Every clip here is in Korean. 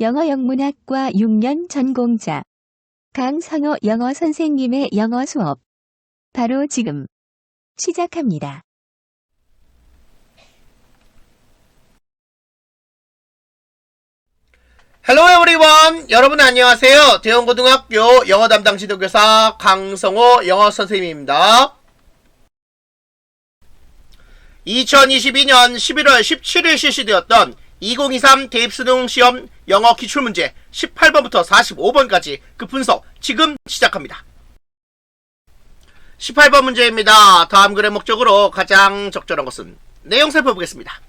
영어 영문학과 6년 전공자 강선호 영어 선생님의 영어 수업 바로 지금 시작합니다. Hello everyone! 여러분 안녕하세요. 대원고등학교 영어 담당 지도교사 강성호 영어 선생님입니다. 2022년 11월 17일 실시되었던 2023 대입수능 시험 영어 기출문제 18번부터 45번까지 그 분석 지금 시작합니다. 18번 문제입니다. 다음 글의 목적으로 가장 적절한 것은 내용 살펴보겠습니다.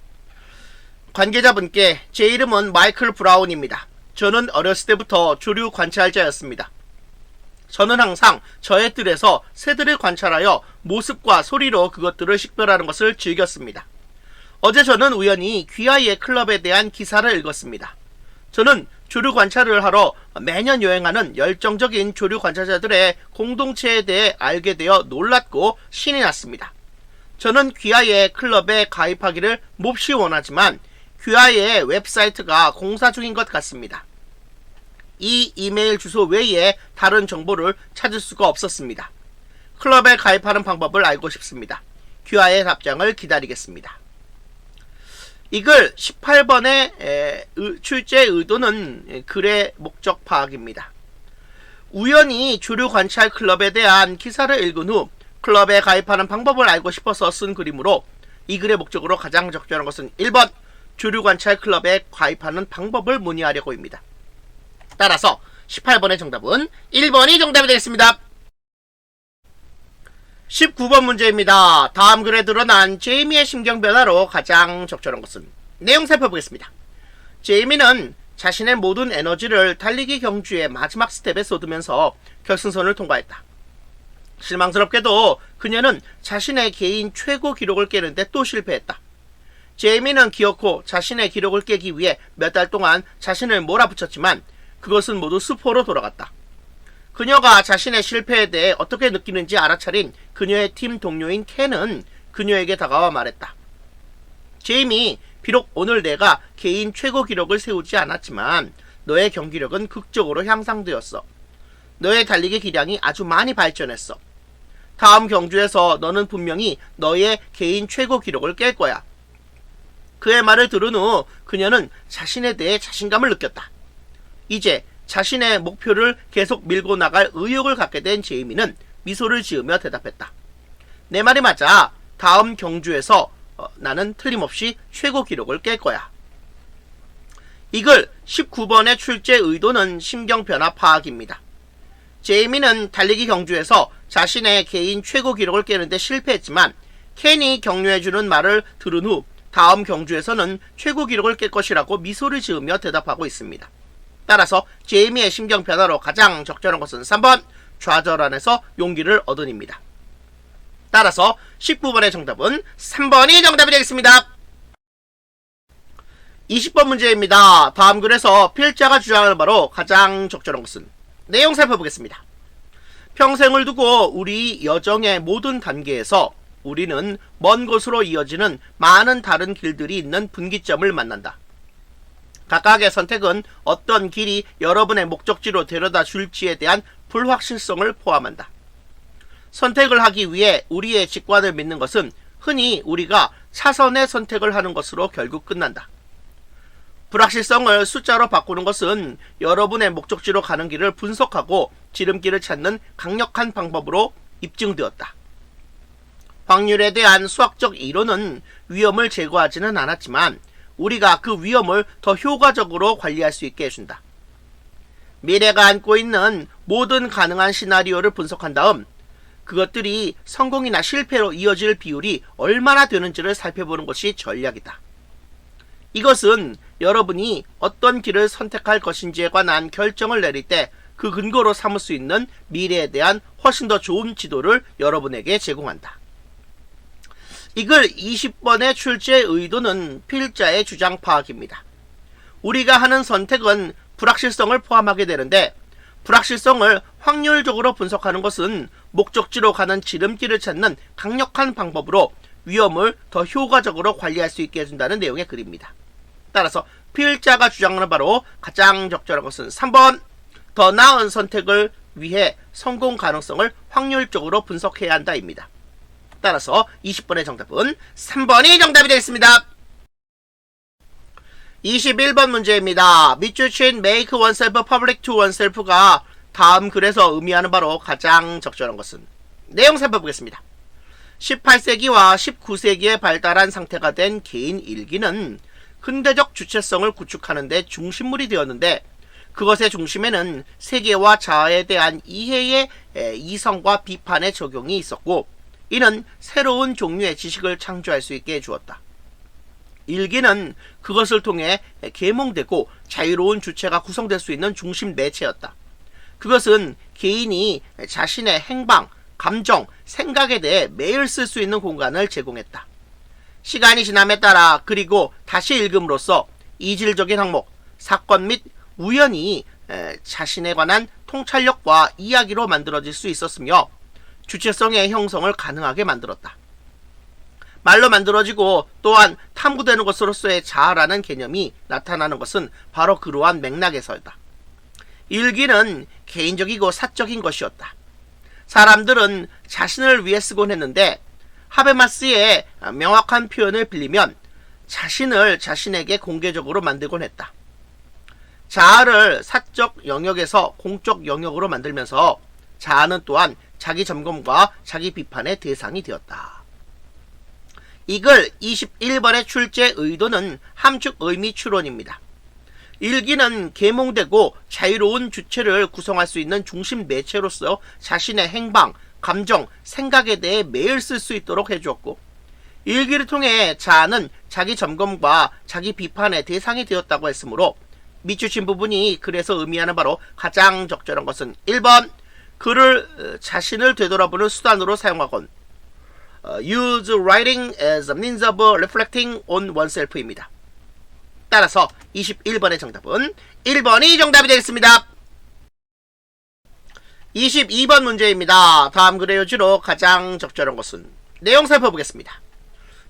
관계자분께 제 이름은 마이클 브라운입니다. 저는 어렸을 때부터 조류 관찰자였습니다. 저는 항상 저의 뜰에서 새들을 관찰하여 모습과 소리로 그것들을 식별하는 것을 즐겼습니다. 어제 저는 우연히 귀하이의 클럽에 대한 기사를 읽었습니다. 저는 조류 관찰을 하러 매년 여행하는 열정적인 조류 관찰자들의 공동체에 대해 알게 되어 놀랐고 신이 났습니다. 저는 귀하이의 클럽에 가입하기를 몹시 원하지만 귀하이의 웹사이트가 공사 중인 것 같습니다. 이 이메일 주소 외에 다른 정보를 찾을 수가 없었습니다. 클럽에 가입하는 방법을 알고 싶습니다. 귀하이의 답장을 기다리겠습니다. 이 글 18번의 출제 의도는 글의 목적 파악입니다. 우연히 조류 관찰 클럽에 대한 기사를 읽은 후 클럽에 가입하는 방법을 알고 싶어서 쓴 글이므로 이 글의 목적으로 가장 적절한 것은 1번 조류 관찰 클럽에 가입하는 방법을 문의하려고입니다. 따라서 18번의 정답은 1번이 정답이 되겠습니다. 19번 문제입니다. 다음 글에 드러난 제이미의 심경 변화로 가장 적절한 것은 내용 살펴보겠습니다. 제이미는 자신의 모든 에너지를 달리기 경주의 마지막 스텝에 쏟으면서 결승선을 통과했다. 실망스럽게도 그녀는 자신의 개인 최고 기록을 깨는데 또 실패했다. 제이미는 기어코 자신의 기록을 깨기 위해 몇 달 동안 자신을 몰아붙였지만 그것은 모두 수포로 돌아갔다. 그녀가 자신의 실패에 대해 어떻게 느끼는지 알아차린 그녀의 팀 동료인 켄은 그녀에게 다가와 말했다. 제이미, 비록 오늘 내가 개인 최고 기록을 세우지 않았지만 너의 경기력은 극적으로 향상되었어. 너의 달리기 기량이 아주 많이 발전했어. 다음 경주에서 너는 분명히 너의 개인 최고 기록을 깰 거야. 그의 말을 들은 후 그녀는 자신에 대해 자신감을 느꼈다. 이제 자신의 목표를 계속 밀고 나갈 의욕을 갖게 된 제이미는 미소를 지으며 대답했다. 내 말이 맞아. 다음 경주에서 나는 틀림없이 최고 기록을 깰 거야. 이 글 19번의 출제 의도는 심경 변화 파악입니다. 제이미는 달리기 경주에서 자신의 개인 최고 기록을 깨는데 실패했지만 켄이 격려해주는 말을 들은 후 다음 경주에서는 최고 기록을 깰 것이라고 미소를 지으며 대답하고 있습니다. 따라서 제이미의 심경 변화로 가장 적절한 것은 3번 좌절 안에서 용기를 얻은입니다. 따라서 19번의 정답은 3번이 정답이 되겠습니다. 20번 문제입니다. 다음 글에서 필자가 주장하는 바로 가장 적절한 것은 내용 살펴보겠습니다. 평생을 두고 우리 여정의 모든 단계에서 우리는 먼 곳으로 이어지는 많은 다른 길들이 있는 분기점을 만난다. 각각의 선택은 어떤 길이 여러분의 목적지로 데려다 줄지에 대한 불확실성을 포함한다. 선택을 하기 위해 우리의 직관을 믿는 것은 흔히 우리가 차선의 선택을 하는 것으로 결국 끝난다. 불확실성을 숫자로 바꾸는 것은 여러분의 목적지로 가는 길을 분석하고 지름길을 찾는 강력한 방법으로 입증되었다. 확률에 대한 수학적 이론은 위험을 제거하지는 않았지만 우리가 그 위험을 더 효과적으로 관리할 수 있게 해준다. 미래가 안고 있는 모든 가능한 시나리오를 분석한 다음 그것들이 성공이나 실패로 이어질 비율이 얼마나 되는지를 살펴보는 것이 전략이다. 이것은 여러분이 어떤 길을 선택할 것인지에 관한 결정을 내릴 때 그 근거로 삼을 수 있는 미래에 대한 훨씬 더 좋은 지도를 여러분에게 제공한다. 이 글 20번의 출제 의도는 필자의 주장 파악입니다. 우리가 하는 선택은 불확실성을 포함하게 되는데 불확실성을 확률적으로 분석하는 것은 목적지로 가는 지름길을 찾는 강력한 방법으로 위험을 더 효과적으로 관리할 수 있게 해준다는 내용의 글입니다. 따라서 필자가 주장하는 바로 가장 적절한 것은 3번. 더 나은 선택을 위해 성공 가능성을 확률적으로 분석해야 한다입니다. 따라서 20번의 정답은 3번이 정답이 되겠습니다. 21번 문제입니다. 밑줄 친 make oneself public to oneself가 다음 글에서 의미하는 바로 가장 적절한 것은? 내용 살펴보겠습니다. 18세기와 19세기에 발달한 상태가 된 개인 일기는 근대적 주체성을 구축하는 데 중심물이 되었는데, 그것의 중심에는 세계와 자아에 대한 이해의 이성과 비판의 적용이 있었고, 이는 새로운 종류의 지식을 창조할 수 있게 해주었다. 일기는 그것을 통해 계몽되고 자유로운 주체가 구성될 수 있는 중심 매체였다. 그것은 개인이 자신의 행방, 감정, 생각에 대해 매일 쓸 수 있는 공간을 제공했다. 시간이 지남에 따라 그리고 다시 읽음으로써 이질적인 항목, 사건 및 우연이 자신에 관한 통찰력과 이야기로 만들어질 수 있었으며 주체성의 형성을 가능하게 만들었다. 말로 만들어지고 또한 탐구되는 것으로서의 자아라는 개념이 나타나는 것은 바로 그러한 맥락에서다. 일기는 개인적이고 사적인 것이었다. 사람들은 자신을 위해 쓰곤 했는데, 하베마스의 명확한 표현을 빌리면 자신을 자신에게 공개적으로 만들곤 했다. 자아를 사적 영역에서 공적 영역으로 만들면서 자아는 또한 자기 점검과 자기 비판의 대상이 되었다. 이 글 21번의 출제 의도는 함축 의미 추론입니다. 일기는 계몽되고 자유로운 주체를 구성할 수 있는 중심 매체로서 자신의 행방, 감정, 생각에 대해 매일 쓸 수 있도록 해주었고, 일기를 통해 자아는 자기 점검과 자기 비판의 대상이 되었다고 했으므로 밑줄 친 부분이 글에서 의미하는 바로 가장 적절한 것은 1번. 글을 자신을 되돌아보는 수단으로 사용하건 use writing as a means of reflecting on oneself입니다. 따라서 21번의 정답은 1번이 정답이 되겠습니다. 22번 문제입니다. 다음 글의 요지로 가장 적절한 것은? 내용 살펴보겠습니다.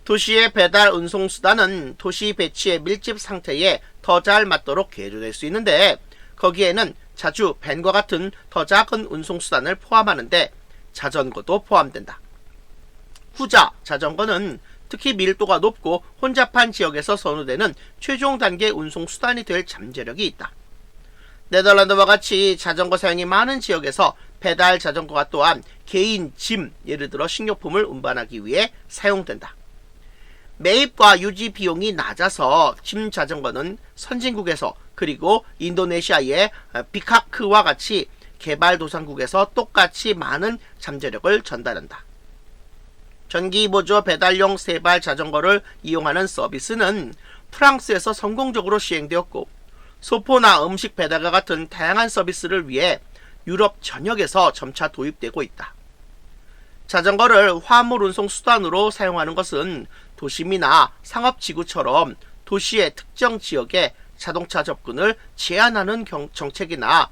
도시의 배달 운송수단은 도시 배치의 밀집 상태에 더 잘 맞도록 개조될 수 있는데, 거기에는 자주 밴과 같은 더 작은 운송수단을 포함하는데 자전거도 포함된다. 후자, 자전거는 특히 밀도가 높고 혼잡한 지역에서 선호되는 최종 단계 운송수단이 될 잠재력이 있다. 네덜란드와 같이 자전거 사용이 많은 지역에서 배달 자전거가 또한 개인 짐, 예를 들어 식료품을 운반하기 위해 사용된다. 매입과 유지 비용이 낮아서 짐 자전거는 선진국에서 그리고 인도네시아의 비카크와 같이 개발도상국에서 똑같이 많은 잠재력을 전달한다. 전기보조 배달용 세발 자전거를 이용하는 서비스는 프랑스에서 성공적으로 시행되었고, 소포나 음식 배달과 같은 다양한 서비스를 위해 유럽 전역에서 점차 도입되고 있다. 자전거를 화물 운송 수단으로 사용하는 것은 도심이나 상업지구처럼 도시의 특정 지역에 자동차 접근을 제한하는 정책이나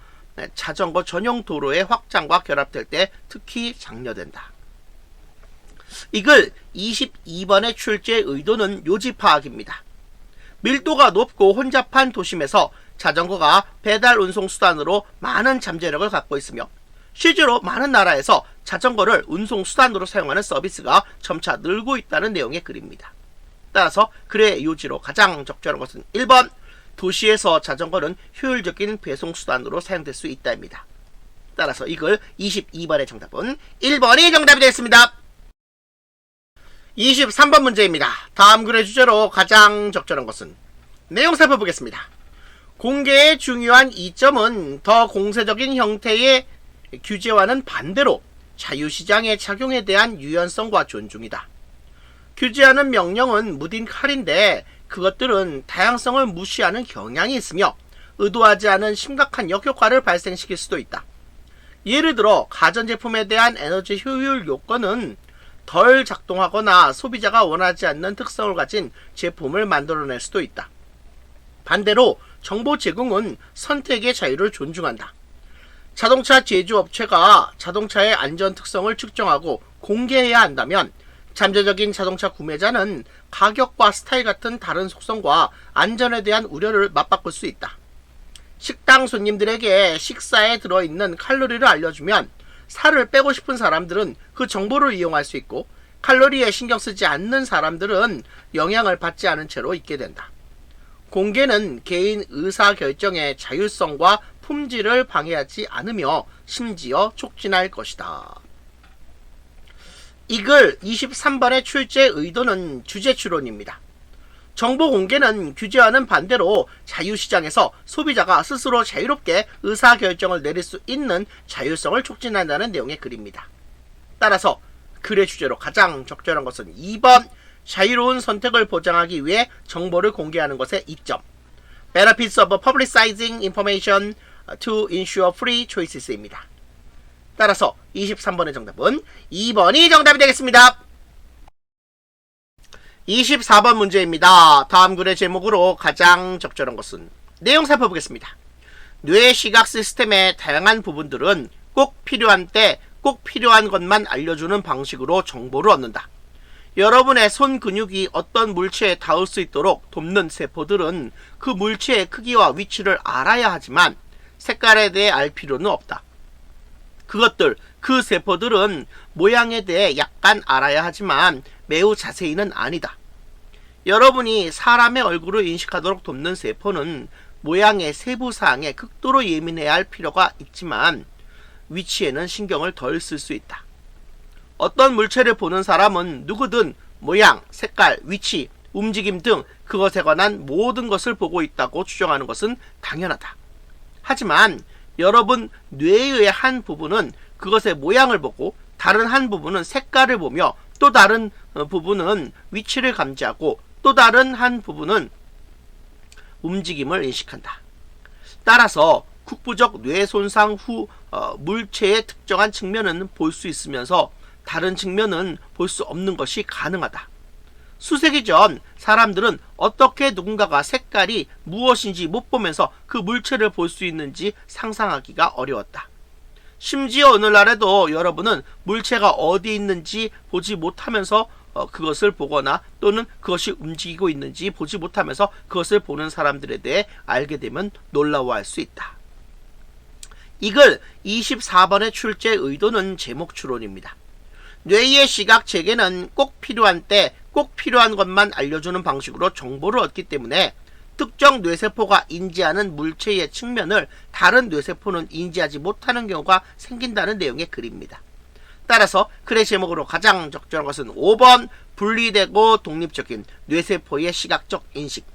자전거 전용 도로의 확장과 결합될 때 특히 장려된다. 이 글 22번의 출제 의도는 요지 파악입니다. 밀도가 높고 혼잡한 도심에서 자전거가 배달 운송 수단으로 많은 잠재력을 갖고 있으며, 실제로 많은 나라에서 자전거를 운송 수단으로 사용하는 서비스가 점차 늘고 있다는 내용의 글입니다. 따라서 글의 요지로 가장 적절한 것은 1번. 도시에서 자전거는 효율적인 배송 수단으로 사용될 수 있다입니다. 따라서 이 글 22번의 정답은 1번이 정답이 되겠습니다. 23번 문제입니다. 다음 글의 주제로 가장 적절한 것은? 내용 살펴보겠습니다. 공개의 중요한 이점은 더 공세적인 형태의 규제와는 반대로 자유시장의 작용에 대한 유연성과 존중이다. 규제하는 명령은 무딘 칼인데 그것들은 다양성을 무시하는 경향이 있으며 의도하지 않은 심각한 역효과를 발생시킬 수도 있다. 예를 들어 가전제품에 대한 에너지 효율 요건은 덜 작동하거나 소비자가 원하지 않는 특성을 가진 제품을 만들어낼 수도 있다. 반대로 정보 제공은 선택의 자유를 존중한다. 자동차 제조업체가 자동차의 안전 특성을 측정하고 공개해야 한다면 잠재적인 자동차 구매자는 가격과 스타일 같은 다른 속성과 안전에 대한 우려를 맞바꿀 수 있다. 식당 손님들에게 식사에 들어있는 칼로리를 알려주면 살을 빼고 싶은 사람들은 그 정보를 이용할 수 있고, 칼로리에 신경 쓰지 않는 사람들은 영향을 받지 않은 채로 있게 된다. 공개는 개인 의사결정의 자율성과 품질을 방해하지 않으며 심지어 촉진할 것이다. 이글 23번의 출제 의도는 주제 추론입니다. 정보 공개는 규제와는 반대로 자유시장에서 소비자가 스스로 자유롭게 의사결정을 내릴 수 있는 자율성을 촉진한다는 내용의 글입니다. 따라서 글의 주제로 가장 적절한 것은 2번, 자유로운 선택을 보장하기 위해 정보를 공개하는 것의 이점. Benefits of publicizing information to ensure free choices입니다. 따라서 23번의 정답은 2번이 정답이 되겠습니다. 24번 문제입니다. 다음 글의 제목으로 가장 적절한 것은, 내용 살펴보겠습니다. 뇌 시각 시스템의 다양한 부분들은 꼭 필요한 때 꼭 필요한 것만 알려주는 방식으로 정보를 얻는다. 여러분의 손 근육이 어떤 물체에 닿을 수 있도록 돕는 세포들은 그 물체의 크기와 위치를 알아야 하지만 색깔에 대해 알 필요는 없다. 그 세포들은 모양에 대해 약간 알아야 하지만 매우 자세히는 아니다. 여러분이 사람의 얼굴을 인식하도록 돕는 세포는 모양의 세부 사항에 극도로 예민해야 할 필요가 있지만 위치에는 신경을 덜 쓸 수 있다. 어떤 물체를 보는 사람은 누구든 모양, 색깔, 위치, 움직임 등 그것에 관한 모든 것을 보고 있다고 추정하는 것은 당연하다. 하지만 여러분 뇌의 한 부분은 그것의 모양을 보고, 다른 한 부분은 색깔을 보며, 또 다른 부분은 위치를 감지하고, 또 다른 한 부분은 움직임을 인식한다. 따라서 국부적 뇌 손상 후 물체의 특정한 측면은 볼 수 있으면서 다른 측면은 볼 수 없는 것이 가능하다. 수세기 전 사람들은 어떻게 누군가가 색깔이 무엇인지 못 보면서 그 물체를 볼 수 있는지 상상하기가 어려웠다. 심지어 오늘날에도 여러분은 물체가 어디 있는지 보지 못하면서 그것을 보거나 또는 그것이 움직이고 있는지 보지 못하면서 그것을 보는 사람들에 대해 알게 되면 놀라워할 수 있다. 이글 24번의 출제 의도는 제목 추론입니다. 뇌의 시각 체계는 꼭 필요한 때 꼭 필요한 것만 알려주는 방식으로 정보를 얻기 때문에 특정 뇌세포가 인지하는 물체의 측면을 다른 뇌세포는 인지하지 못하는 경우가 생긴다는 내용의 글입니다. 따라서 글의 제목으로 가장 적절한 것은 5번, 분리되고 독립적인 뇌세포의 시각적 인식.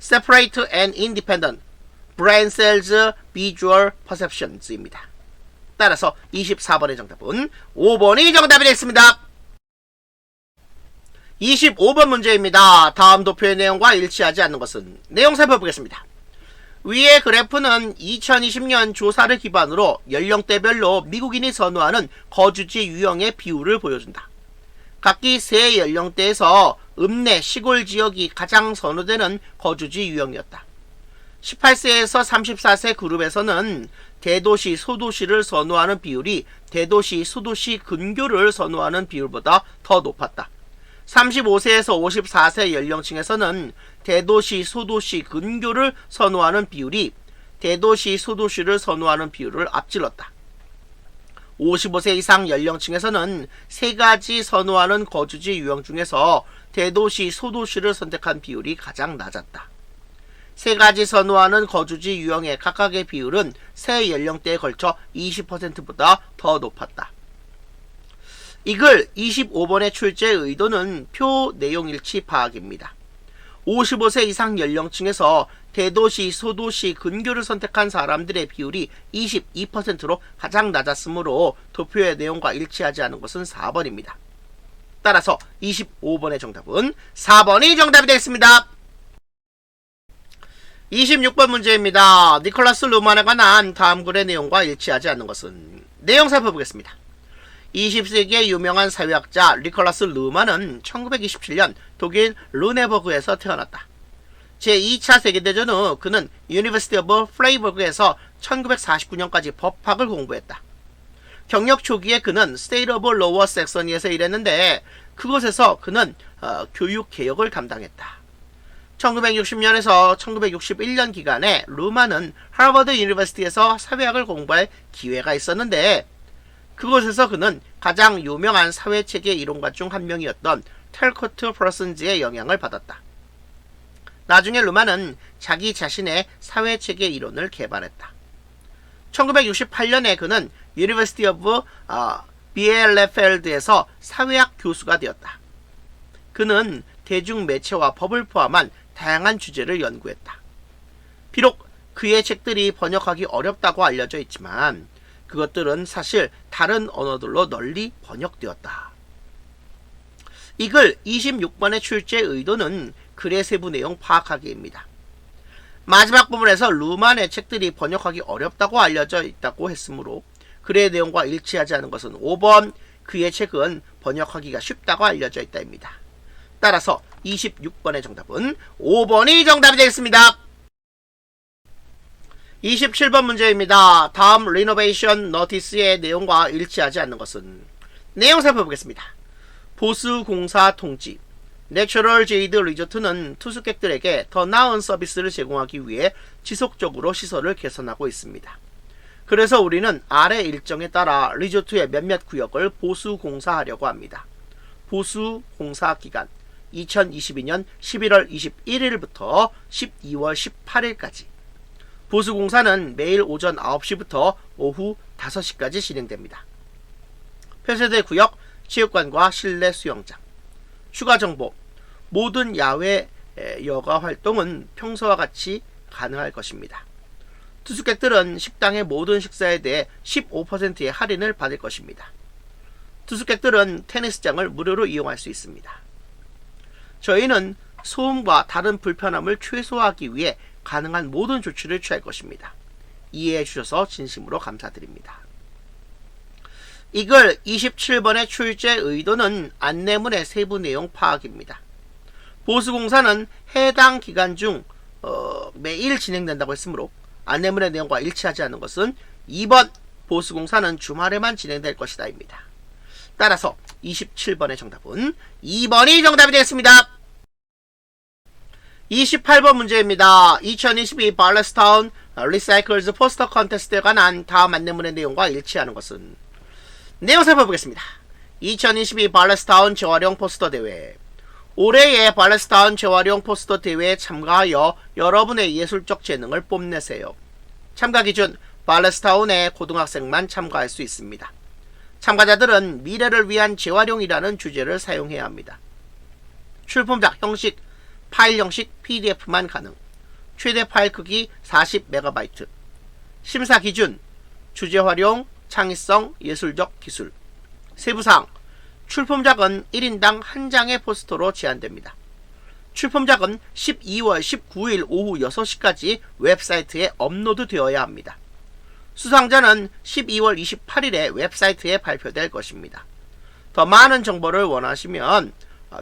Separate and Independent Brain Cells Visual Perceptions입니다. 따라서 24번의 정답은 5번이 정답이 되겠습니다. 25번 문제입니다. 다음 도표의 내용과 일치하지 않는 것은, 내용 살펴보겠습니다. 위의 그래프는 2020년 조사를 기반으로 연령대별로 미국인이 선호하는 거주지 유형의 비율을 보여준다. 각기 세 연령대에서 읍내 시골 지역이 가장 선호되는 거주지 유형이었다. 18세에서 34세 그룹에서는 대도시, 소도시를 선호하는 비율이 대도시, 소도시 근교를 선호하는 비율보다 더 높았다. 35세에서 54세 연령층에서는 대도시, 소도시 근교를 선호하는 비율이 대도시, 소도시를 선호하는 비율을 앞질렀다. 55세 이상 연령층에서는 세 가지 선호하는 거주지 유형 중에서 대도시, 소도시를 선택한 비율이 가장 낮았다. 세 가지 선호하는 거주지 유형의 각각의 비율은 세 연령대에 걸쳐 20%보다 더 높았다. 이 글 25번의 출제 의도는 표 내용일치 파악입니다. 55세 이상 연령층에서 대도시, 소도시 근교를 선택한 사람들의 비율이 22%로 가장 낮았으므로 도표의 내용과 일치하지 않은 것은 4번입니다. 따라서 25번의 정답은 4번이 정답이 되겠습니다. 26번 문제입니다. 니콜라스 루만에 관한 다음 글의 내용과 일치하지 않는 것은, 내용 살펴보겠습니다. 20세기의 유명한 사회학자 니콜라스 루만은 1927년 독일 루네버그에서 태어났다. 제2차 세계대전 후 그는 유니버시티 오브 프라이버그에서 1949년까지 법학을 공부했다. 경력 초기에 그는 State of Lower Saxony에서 일했는데 그곳에서 그는 교육 개혁을 담당했다. 1960년에서 1961년 기간에 루만은 하버드 유니버시티에서 사회학을 공부할 기회가 있었는데 그곳에서 그는 가장 유명한 사회체계 이론가 중 한 명이었던 텔코트 프로슨즈의 영향을 받았다. 나중에 루만은 자기 자신의 사회체계 이론을 개발했다. 1968년에 그는 유니버시티 오브 비엘레펠드에서 사회학 교수가 되었다. 그는 대중매체와 법을 포함한 다양한 주제를 연구했다. 비록 그의 책들이 번역하기 어렵다고 알려져 있지만 그것들은 사실 다른 언어들로 널리 번역되었다. 이 글 26번의 출제 의도는 글의 세부 내용 파악하기입니다. 마지막 부분에서 루만의 책들이 번역하기 어렵다고 알려져 있다고 했으므로 글의 내용과 일치하지 않은 것은 5번, 그의 책은 번역하기가 쉽다고 알려져 있다입니다. 따라서 26번의 정답은 5번이 정답이 되겠습니다. 27번 문제입니다. 다음 리노베이션 너티스의 내용과 일치하지 않는 것은? 내용 살펴보겠습니다. 보수공사 통지. 내추럴 제이드 리조트는 투숙객들에게 더 나은 서비스를 제공하기 위해 지속적으로 시설을 개선하고 있습니다. 그래서 우리는 아래 일정에 따라 리조트의 몇몇 구역을 보수공사하려고 합니다. 보수공사 기간 2022년 11월 21일부터 12월 18일까지. 보수공사는 매일 오전 9시부터 오후 5시까지 진행됩니다. 폐쇄될 구역, 체육관과 실내 수영장. 추가 정보. 모든 야외 여가 활동은 평소와 같이 가능할 것입니다. 투숙객들은 식당의 모든 식사에 대해 15%의 할인을 받을 것입니다. 투숙객들은 테니스장을 무료로 이용할 수 있습니다. 저희는 소음과 다른 불편함을 최소화하기 위해 가능한 모든 조치를 취할 것입니다. 이해해 주셔서 진심으로 감사드립니다. 이 글 27번의 출제 의도는 안내문의 세부 내용 파악입니다. 보수공사는 해당 기간 중 매일 진행된다고 했으므로 안내문의 내용과 일치하지 않는 것은 2번 보수공사는 주말에만 진행될 것이다 입니다. 따라서 27번의 정답은 2번이 정답이 되겠습니다. 28번 문제입니다. 2022 발레스타운 리사이클즈 포스터 컨테스트에 관한 다음 안내문의 내용과 일치하는 것은? 내용 살펴보겠습니다. 2022 발레스타운 재활용 포스터 대회. 올해의 발레스타운 재활용 포스터 대회에 참가하여 여러분의 예술적 재능을 뽐내세요. 참가 기준 발레스타운의 고등학생만 참가할 수 있습니다. 참가자들은 미래를 위한 재활용이라는 주제를 사용해야 합니다. 출품작 형식 파일 형식 PDF만 가능. 최대 파일 크기 40MB. 심사 기준 주제 활용, 창의성, 예술적 기술. 세부사항. 출품작은 1인당 1장의 포스터로 제한됩니다. 출품작은 12월 19일 오후 6시까지 웹사이트에 업로드 되어야 합니다. 수상자는 12월 28일에 웹사이트에 발표될 것입니다. 더 많은 정보를 원하시면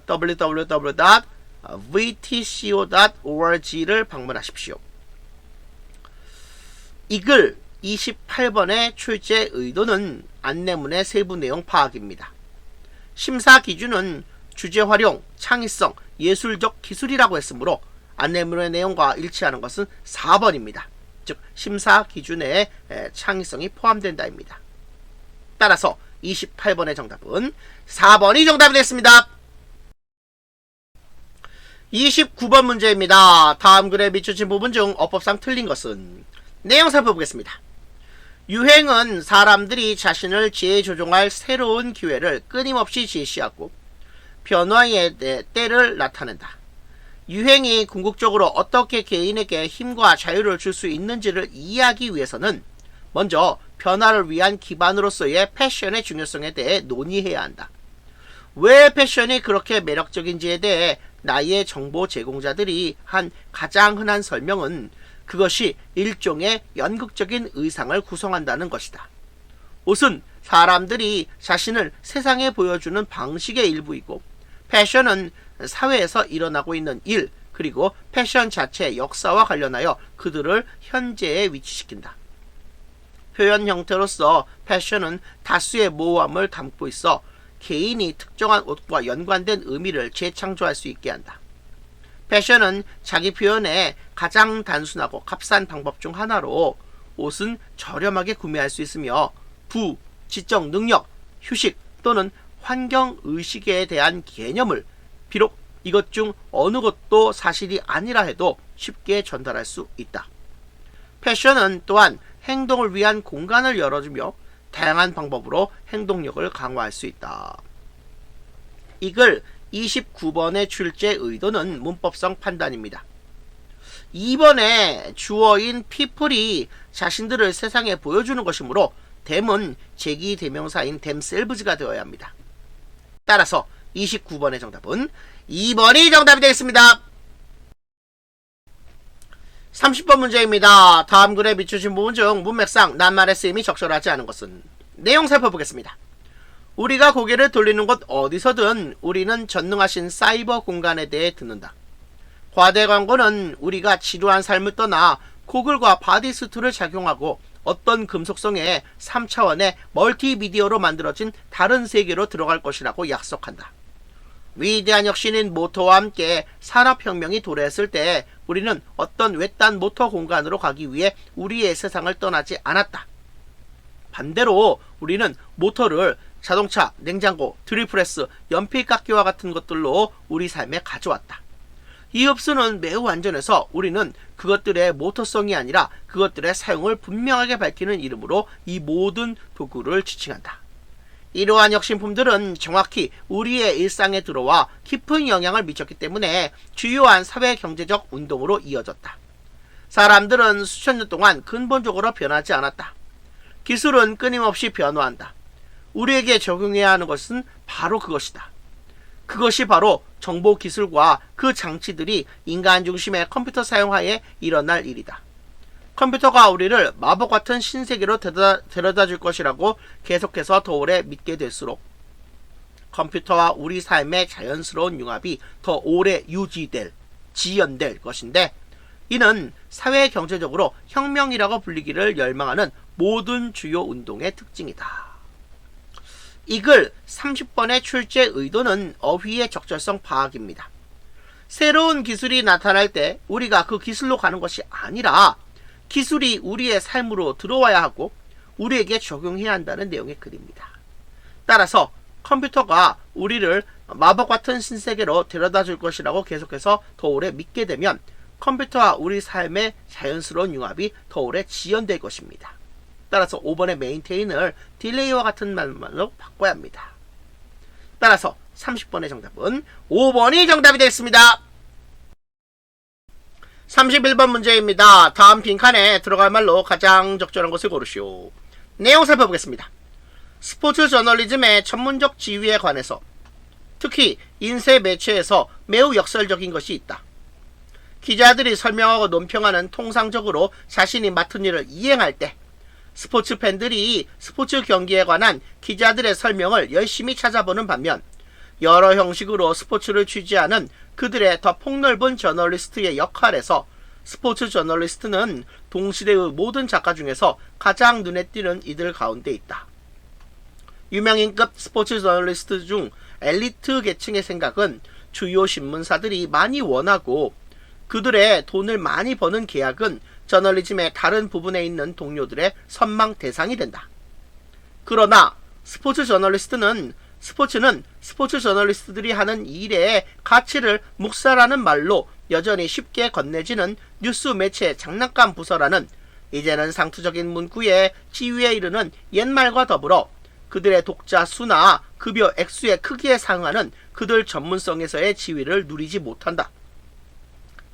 www.vtco.org를 방문하십시오. 이 글 28번의 출제 의도는 안내문의 세부 내용 파악입니다. 심사 기준은 주제 활용, 창의성, 예술적 기술이라고 했으므로 안내문의 내용과 일치하는 것은 4번입니다. 즉 심사 기준에 창의성이 포함된다입니다. 따라서 28번의 정답은 4번이 정답이 됐습니다. 29번 문제입니다. 다음 글에 비춰진 부분 중 어법상 틀린 것은? 내용 살펴보겠습니다. 유행은 사람들이 자신을 재조종할 새로운 기회를 끊임없이 제시하고 변화의 때를 나타낸다. 유행이 궁극적으로 어떻게 개인에게 힘과 자유를 줄 수 있는지를 이해하기 위해서는 먼저 변화를 위한 기반으로서의 패션의 중요성에 대해 논의해야 한다. 왜 패션이 그렇게 매력적인지에 대해 나의 정보 제공자들이 한 가장 흔한 설명은 그것이 일종의 연극적인 의상을 구성한다는 것이다. 옷은 사람들이 자신을 세상에 보여주는 방식의 일부이고 패션은 사회에서 일어나고 있는 일 그리고 패션 자체의 역사와 관련하여 그들을 현재에 위치시킨다. 표현 형태로서 패션은 다수의 모호함을 담고 있어 개인이 특정한 옷과 연관된 의미를 재창조할 수 있게 한다. 패션은 자기 표현의 가장 단순하고 값싼 방법 중 하나로 옷은 저렴하게 구매할 수 있으며 부, 지적 능력, 휴식 또는 환경의식에 대한 개념을 비록 이것 중 어느 것도 사실이 아니라 해도 쉽게 전달할 수 있다. 패션은 또한 행동을 위한 공간을 열어주며 다양한 방법으로 행동력을 강화할 수 있다. 이 글 29번의 출제 의도는 문법성 판단입니다. 2번의 주어인 people이 자신들을 세상에 보여주는 것이므로 them은 제기대명사인 themselves가 되어야 합니다. 따라서 29번의 정답은 2번이 정답이 되겠습니다. 30번 문제입니다. 다음 글에 비추신 부분 중 문맥상 낱말의 쓰임이 적절하지 않은 것은? 내용 살펴보겠습니다. 우리가 고개를 돌리는 곳 어디서든 우리는 전능하신 사이버 공간에 대해 듣는다. 과대 광고는 우리가 지루한 삶을 떠나 고글과 바디수트를 착용하고 어떤 금속성의 3차원의 멀티미디어로 만들어진 다른 세계로 들어갈 것이라고 약속한다. 위대한 혁신인 모터와 함께 산업혁명이 도래했을 때 우리는 어떤 외딴 모터 공간으로 가기 위해 우리의 세상을 떠나지 않았다. 반대로 우리는 모터를 자동차, 냉장고, 드릴프레스, 연필깎이와 같은 것들로 우리 삶에 가져왔다. 이 흡수는 매우 안전해서 우리는 그것들의 모터성이 아니라 그것들의 사용을 분명하게 밝히는 이름으로 이 모든 도구를 지칭한다. 이러한 혁신품들은 정확히 우리의 일상에 들어와 깊은 영향을 미쳤기 때문에 주요한 사회-경제적 운동으로 이어졌다. 사람들은 수천 년 동안 근본적으로 변하지 않았다. 기술은 끊임없이 변화한다. 우리에게 적용해야 하는 것은 바로 그것이다. 그것이 바로 정보기술과 그 장치들이 인간 중심의 컴퓨터 사용하에 일어날 일이다. 컴퓨터가 우리를 마법 같은 신세계로 데려다 줄 것이라고 계속해서 더 오래 믿게 될수록 컴퓨터와 우리 삶의 자연스러운 융합이 더 오래 지연될 것인데, 이는 사회 경제적으로 혁명이라고 불리기를 열망하는 모든 주요 운동의 특징이다. 이 글 30번의 출제 의도는 어휘의 적절성 파악입니다. 새로운 기술이 나타날 때 우리가 그 기술로 가는 것이 아니라 기술이 우리의 삶으로 들어와야 하고 우리에게 적용해야 한다는 내용의 글입니다. 따라서 컴퓨터가 우리를 마법 같은 신세계로 데려다 줄 것이라고 계속해서 더 오래 믿게 되면 컴퓨터와 우리 삶의 자연스러운 융합이 더 오래 지연될 것입니다. 따라서 5번의 메인테인을 딜레이와 같은 말로 바꿔야 합니다. 따라서 30번의 정답은 5번이 정답이 되겠습니다. 31번 문제입니다. 다음 빈칸에 들어갈 말로 가장 적절한 것을 고르시오. 내용 살펴보겠습니다. 스포츠 저널리즘의 전문적 지위에 관해서 특히 인쇄 매체에서 매우 역설적인 것이 있다. 기자들이 설명하고 논평하는 통상적으로 자신이 맡은 일을 이행할 때 스포츠 팬들이 스포츠 경기에 관한 기자들의 설명을 열심히 찾아보는 반면 여러 형식으로 스포츠를 취재하는 그들의 더 폭넓은 저널리스트의 역할에서 스포츠 저널리스트는 동시대의 모든 작가 중에서 가장 눈에 띄는 이들 가운데 있다. 유명인급 스포츠 저널리스트 중 엘리트 계층의 생각은 주요 신문사들이 많이 원하고 그들의 돈을 많이 버는 계약은 저널리즘의 다른 부분에 있는 동료들의 선망 대상이 된다. 그러나 스포츠는 스포츠 저널리스트들이 하는 일의 가치를 묵살하는 말로 여전히 쉽게 건네지는 뉴스 매체 장난감 부서라는 이제는 상투적인 문구의 지위에 이르는 옛말과 더불어 그들의 독자 수나 급여 액수의 크기에 상응하는 그들 전문성에서의 지위를 누리지 못한다.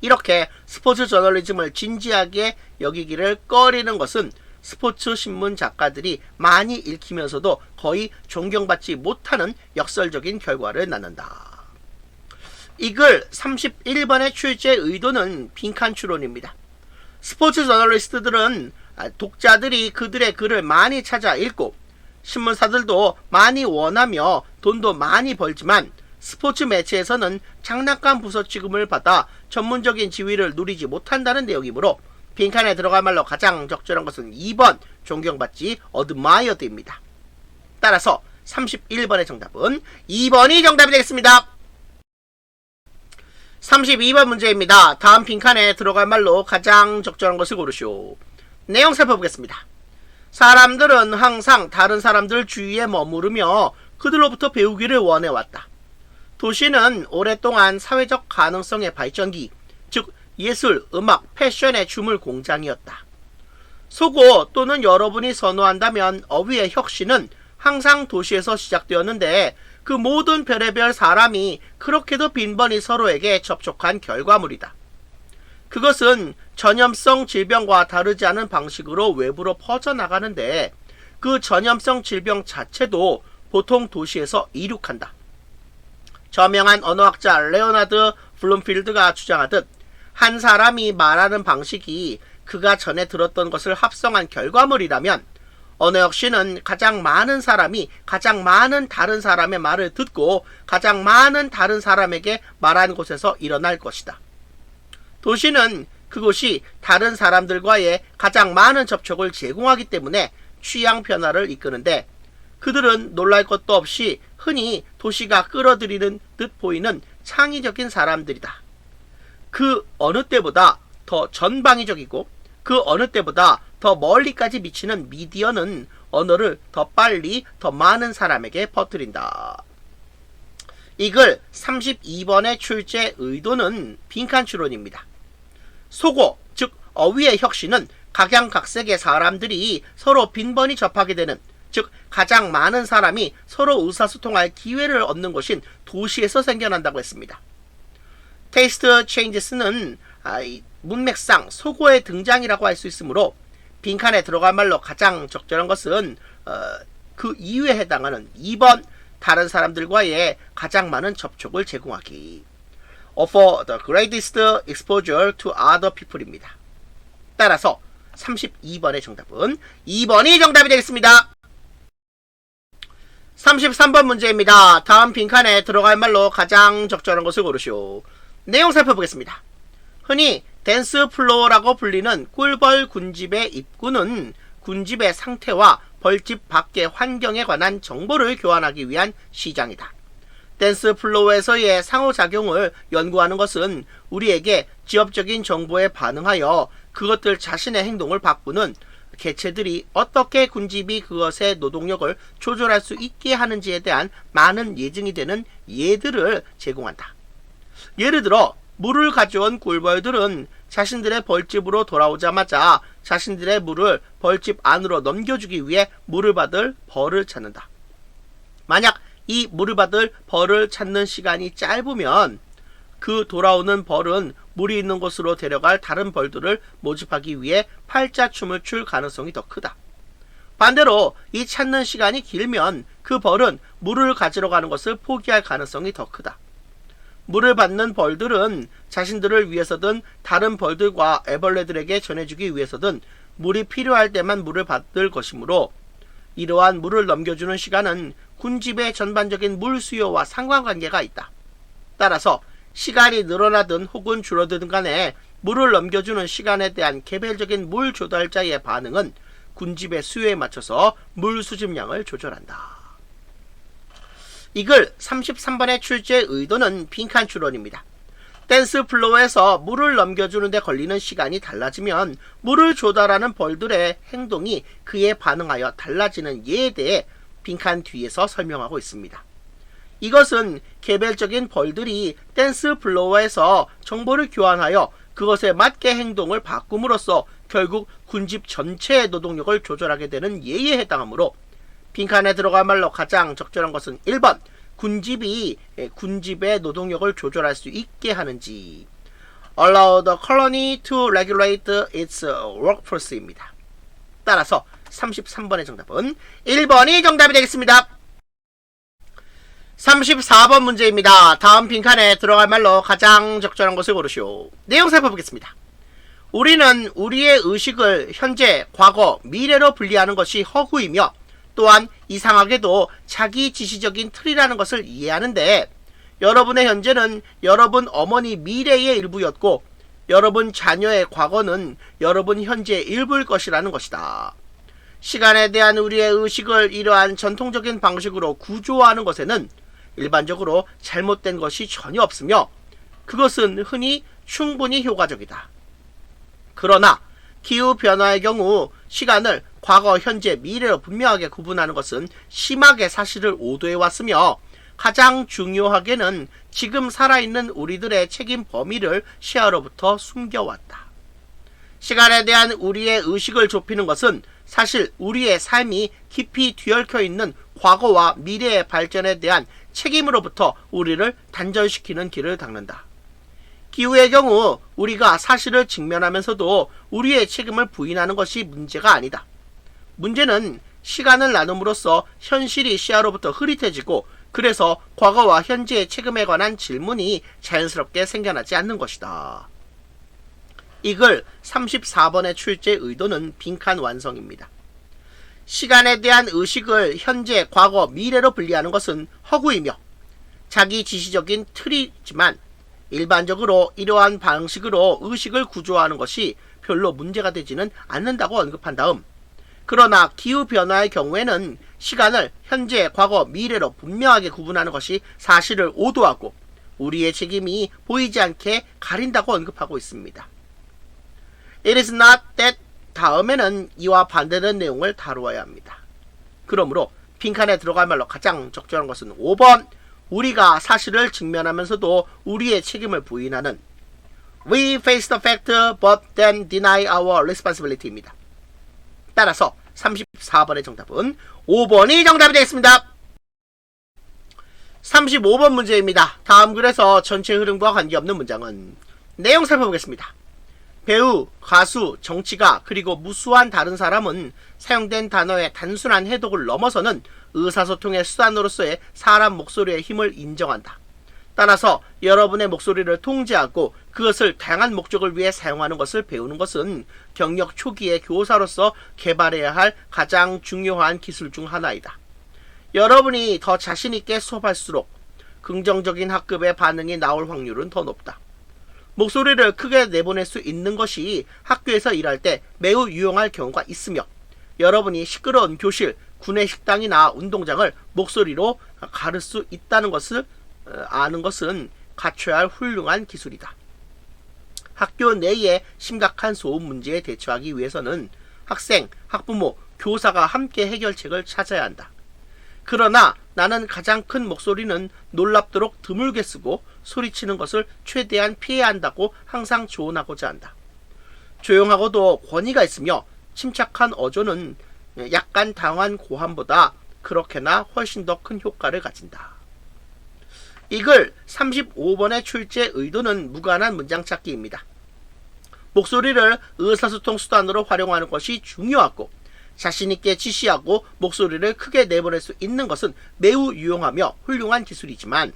이렇게 스포츠 저널리즘을 진지하게 여기기를 꺼리는 것은 스포츠 신문 작가들이 많이 읽히면서도 거의 존경받지 못하는 역설적인 결과를 낳는다. 이 글 31번의 출제 의도는 빈칸 추론입니다. 스포츠 저널리스트들은 독자들이 그들의 글을 많이 찾아 읽고 신문사들도 많이 원하며 돈도 많이 벌지만 스포츠 매체에서는 장난감 부서 취급을 받아 전문적인 지위를 누리지 못한다는 내용이므로 빈칸에 들어갈 말로 가장 적절한 것은 2번 존경받지 admired입니다. 따라서 31번의 정답은 2번이 정답이 되겠습니다. 32번 문제입니다. 다음 빈칸에 들어갈 말로 가장 적절한 것을 고르시오. 내용 살펴보겠습니다. 사람들은 항상 다른 사람들 주위에 머무르며 그들로부터 배우기를 원해왔다. 도시는 오랫동안 사회적 가능성의 발전기, 즉 예술, 음악, 패션의 주물 공장이었다. 소고 또는 여러분이 선호한다면 어휘의 혁신은 항상 도시에서 시작되었는데 그 모든 별의별 사람이 그렇게도 빈번히 서로에게 접촉한 결과물이다. 그것은 전염성 질병과 다르지 않은 방식으로 외부로 퍼져나가는데 그 전염성 질병 자체도 보통 도시에서 이륙한다. 저명한 언어학자 레오나드 블룸필드가 주장하듯 한 사람이 말하는 방식이 그가 전에 들었던 것을 합성한 결과물이라면 언어 혁신은 가장 많은 사람이 가장 많은 다른 사람의 말을 듣고 가장 많은 다른 사람에게 말한 곳에서 일어날 것이다. 도시는 그곳이 다른 사람들과의 가장 많은 접촉을 제공하기 때문에 취향 변화를 이끄는데 그들은 놀랄 것도 없이 흔히 도시가 끌어들이는 듯 보이는 창의적인 사람들이다. 그 어느 때보다 더 전방위적이고 그 어느 때보다 더 멀리까지 미치는 미디어는 언어를 더 빨리 더 많은 사람에게 퍼뜨린다. 이 글 32번의 출제 의도는 빈칸 추론입니다. 소고, 즉 어휘의 혁신은 각양각색의 사람들이 서로 빈번히 접하게 되는, 즉 가장 많은 사람이 서로 의사소통할 기회를 얻는 곳인 도시에서 생겨난다고 했습니다. 테이스트 체인지스는 문맥상 소고의 등장이라고 할 수 있으므로 빈칸에 들어갈 말로 가장 적절한 것은 그 이유에 해당하는 2번 다른 사람들과의 가장 많은 접촉을 제공하기. Offer the greatest exposure to other people입니다. 따라서 32번의 정답은 2번이 정답이 되겠습니다. 33번 문제입니다. 다음 빈칸에 들어갈 말로 가장 적절한 것을 고르시오. 내용 살펴보겠습니다. 흔히 댄스 플로어라고 불리는 꿀벌 군집의 입구는 군집의 상태와 벌집 밖의 환경에 관한 정보를 교환하기 위한 시장이다. 댄스 플로어에서의 상호작용을 연구하는 것은 우리에게 지엽적인 정보에 반응하여 그것들 자신의 행동을 바꾸는 개체들이 어떻게 군집이 그것의 노동력을 조절할 수 있게 하는지에 대한 많은 예증이 되는 예들을 제공한다. 예를 들어 물을 가져온 꿀벌들은 자신들의 벌집으로 돌아오자마자 자신들의 물을 벌집 안으로 넘겨주기 위해 물을 받을 벌을 찾는다. 만약 이 물을 받을 벌을 찾는 시간이 짧으면 그 돌아오는 벌은 물이 있는 곳으로 데려갈 다른 벌들을 모집하기 위해 팔자춤을 출 가능성이 더 크다. 반대로 이 찾는 시간이 길면 그 벌은 물을 가지러 가는 것을 포기할 가능성이 더 크다. 물을 받는 벌들은 자신들을 위해서든 다른 벌들과 애벌레들에게 전해주기 위해서든 물이 필요할 때만 물을 받을 것이므로 이러한 물을 넘겨주는 시간은 군집의 전반적인 물 수요와 상관관계가 있다. 따라서 시간이 늘어나든 혹은 줄어들든 간에 물을 넘겨주는 시간에 대한 개별적인 물 조달자의 반응은 군집의 수요에 맞춰서 물 수집량을 조절한다. 이 글 33번의 출제 의도는 빈칸 추론입니다. 댄스 플로어에서 물을 넘겨주는 데 걸리는 시간이 달라지면 물을 조달하는 벌들의 행동이 그에 반응하여 달라지는 예에 대해 빈칸 뒤에서 설명하고 있습니다. 이것은 개별적인 벌들이 댄스 플로어에서 정보를 교환하여 그것에 맞게 행동을 바꿈으로써 결국 군집 전체의 노동력을 조절하게 되는 예에 해당하므로 빈칸에 들어갈 말로 가장 적절한 것은 1번 군집이 군집의 노동력을 조절할 수 있게 하는지 Allow the colony to regulate its workforce입니다. 따라서 33번의 정답은 1번이 정답이 되겠습니다. 34번 문제입니다. 다음 빈칸에 들어갈 말로 가장 적절한 것을 고르시오. 내용 살펴보겠습니다. 우리는 우리의 의식을 현재, 과거, 미래로 분리하는 것이 허구이며 또한 이상하게도 자기 지시적인 틀이라는 것을 이해하는데 여러분의 현재는 여러분 어머니 미래의 일부였고 여러분 자녀의 과거는 여러분 현재의 일부일 것이라는 것이다. 시간에 대한 우리의 의식을 이러한 전통적인 방식으로 구조화하는 것에는 일반적으로 잘못된 것이 전혀 없으며 그것은 흔히 충분히 효과적이다. 그러나 기후변화의 경우 시간을 과거, 현재, 미래로 분명하게 구분하는 것은 심하게 사실을 오도해 왔으며 가장 중요하게는 지금 살아있는 우리들의 책임 범위를 시야로부터 숨겨왔다. 시간에 대한 우리의 의식을 좁히는 것은 사실 우리의 삶이 깊이 뒤얽혀 있는 과거와 미래의 발전에 대한 책임으로부터 우리를 단절시키는 길을 닦는다. 기후의 경우 우리가 사실을 직면하면서도 우리의 책임을 부인하는 것이 문제가 아니다. 문제는 시간을 나눔으로써 현실이 시야로부터 흐릿해지고 그래서 과거와 현재의 책임에 관한 질문이 자연스럽게 생겨나지 않는 것이다. 이글 34번의 출제 의도는 빈칸 완성입니다. 시간에 대한 의식을 현재, 과거, 미래로 분리하는 것은 허구이며 자기 지시적인 틀이지만 일반적으로 이러한 방식으로 의식을 구조화하는 것이 별로 문제가 되지는 않는다고 언급한 다음, 그러나 기후변화의 경우에는 시간을 현재, 과거, 미래로 분명하게 구분하는 것이 사실을 오도하고 우리의 책임이 보이지 않게 가린다고 언급하고 있습니다. It is not that 다음에는 이와 반대되는 내용을 다루어야 합니다. 그러므로 빈칸에 들어갈 말로 가장 적절한 것은 5번, 우리가 사실을 직면하면서도 우리의 책임을 부인하는 We face the fact but then deny our responsibility입니다. 따라서 34번의 정답은 5번이 정답이 되겠습니다. 35번 문제입니다. 다음 글에서 전체 흐름과 관계없는 문장은 내용 살펴보겠습니다. 배우, 가수, 정치가 그리고 무수한 다른 사람은 사용된 단어의 단순한 해독을 넘어서는 의사소통의 수단으로서의 사람 목소리의 힘을 인정한다. 따라서 여러분의 목소리를 통제하고 그것을 다양한 목적을 위해 사용하는 것을 배우는 것은 경력 초기의 교사로서 개발해야 할 가장 중요한 기술 중 하나이다. 여러분이 더 자신있게 수업할수록 긍정적인 학급의 반응이 나올 확률은 더 높다. 목소리를 크게 내보낼 수 있는 것이 학교에서 일할 때 매우 유용할 경우가 있으며 여러분이 시끄러운 교실, 구내 식당이나 운동장을 목소리로 가를 수 있다는 것을 아는 것은 갖춰야 할 훌륭한 기술이다. 학교 내의 심각한 소음 문제에 대처하기 위해서는 학생, 학부모, 교사가 함께 해결책을 찾아야 한다. 그러나 나는 가장 큰 목소리는 놀랍도록 드물게 쓰고 소리치는 것을 최대한 피해야 한다고 항상 조언하고자 한다. 조용하고도 권위가 있으며 침착한 어조는 약간 당황한 고함보다 그렇게나 훨씬 더 큰 효과를 가진다. 이글 35번의 출제 의도는 무관한 문장 찾기입니다. 목소리를 의사소통 수단으로 활용하는 것이 중요하고 자신있게 지시하고 목소리를 크게 내보낼 수 있는 것은 매우 유용하며 훌륭한 기술이지만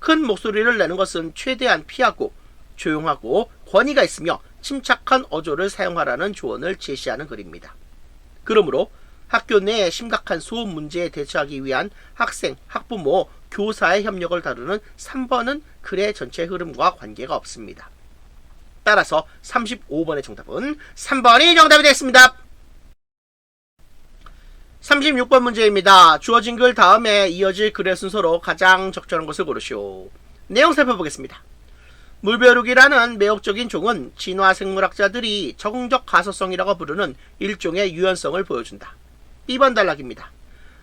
큰 목소리를 내는 것은 최대한 피하고 조용하고 권위가 있으며 침착한 어조를 사용하라는 조언을 제시하는 글입니다. 그러므로 학교 내의 심각한 소음 문제에 대처하기 위한 학생, 학부모, 교사의 협력을 다루는 3번은 글의 전체 흐름과 관계가 없습니다. 따라서 35번의 정답은 3번이 정답이 되겠습니다. 36번 문제입니다. 주어진 글 다음에 이어질 글의 순서로 가장 적절한 것을 고르시오. 내용 살펴보겠습니다. 물벼룩이라는 매혹적인 종은 진화 생물학자들이 적응적 가소성이라고 부르는 일종의 유연성을 보여준다. 2번 단락입니다.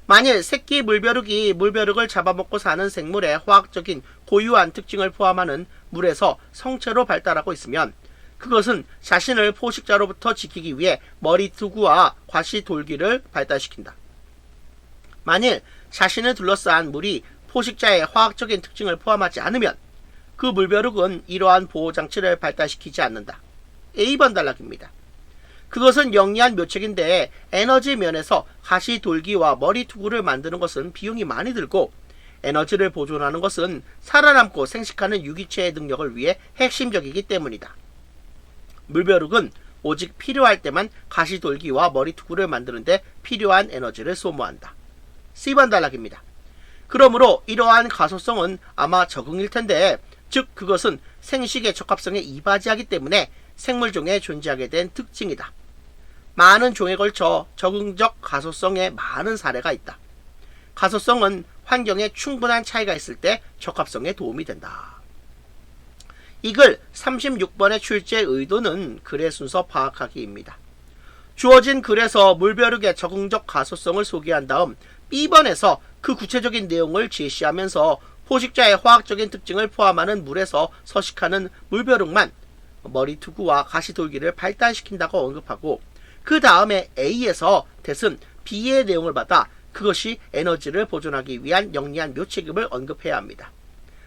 만일 새끼 물벼룩이 물벼룩을 잡아먹고 사는 생물의 화학적인 고유한 특징을 포함하는 물에서 성체로 발달하고 있으면 그것은 자신을 포식자로부터 지키기 위해 머리투구와 과시돌기를 발달시킨다. 만일 자신을 둘러싼 물이 포식자의 화학적인 특징을 포함하지 않으면 그 물벼룩은 이러한 보호장치를 발달시키지 않는다. A번 단락입니다. 그것은 영리한 묘책인데 에너지 면에서 가시돌기와 머리투구를 만드는 것은 비용이 많이 들고 에너지를 보존하는 것은 살아남고 생식하는 유기체의 능력을 위해 핵심적이기 때문이다. 물벼룩은 오직 필요할 때만 가시돌기와 머리투구를 만드는데 필요한 에너지를 소모한다. C번 단락입니다. 그러므로 이러한 가소성은 아마 적응일 텐데 즉 그것은 생식의 적합성에 이바지하기 때문에 생물종에 존재하게 된 특징이다. 많은 종에 걸쳐 적응적 가소성에 많은 사례가 있다. 가소성은 환경에 충분한 차이가 있을 때 적합성에 도움이 된다. 이글 36번의 출제 의도는 글의 순서 파악하기입니다. 주어진 글에서 물벼룩의 적응적 가소성을 소개한 다음 B번에서 그 구체적인 내용을 제시하면서 포식자의 화학적인 특징을 포함하는 물에서 서식하는 물벼룩만 머리투구와 가시돌기를 발달시킨다고 언급하고, 그 다음에 A에서 대신 B의 내용을 받아 그것이 에너지를 보존하기 위한 영리한 묘책임을 언급해야 합니다.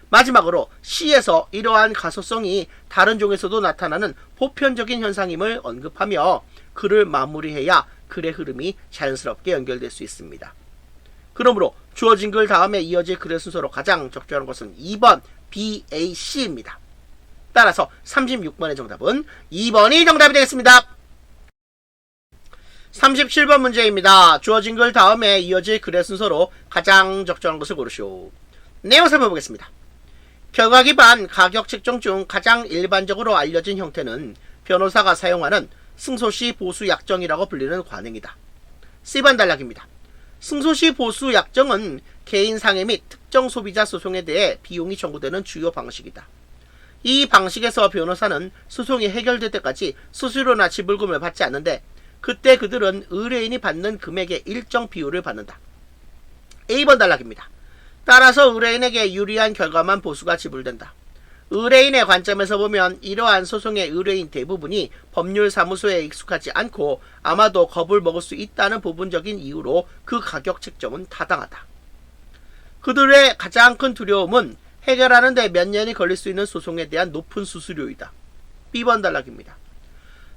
마지막으로 C에서 이러한 가소성이 다른 종에서도 나타나는 보편적인 현상임을 언급하며 글을 마무리해야 글의 흐름이 자연스럽게 연결될 수 있습니다. 그러므로 주어진 글 다음에 이어질 글의 순서로 가장 적절한 것은 2번 B, A, C입니다. 따라서 36번의 정답은 2번이 정답이 되겠습니다. 37번 문제입니다. 주어진 글 다음에 이어질 글의 순서로 가장 적절한 것을 고르시오. 내용 살펴보겠습니다. 결과 기반 가격 책정 중 가장 일반적으로 알려진 형태는 변호사가 사용하는 승소시 보수 약정이라고 불리는 관행이다. C번 단락입니다. 승소시 보수 약정은 개인 상해 및 특정 소비자 소송에 대해 비용이 청구되는 주요 방식이다. 이 방식에서 변호사는 소송이 해결될 때까지 수수료나 지불금을 받지 않는데, 그때 그들은 의뢰인이 받는 금액의 일정 비율을 받는다. A번 단락입니다. 따라서 의뢰인에게 유리한 결과만 보수가 지불된다. 의뢰인의 관점에서 보면 이러한 소송의 의뢰인 대부분이 법률사무소에 익숙하지 않고 아마도 겁을 먹을 수 있다는 부분적인 이유로 그 가격 책정은 타당하다. 그들의 가장 큰 두려움은 해결하는 데 몇 년이 걸릴 수 있는 소송에 대한 높은 수수료이다. B번 단락입니다.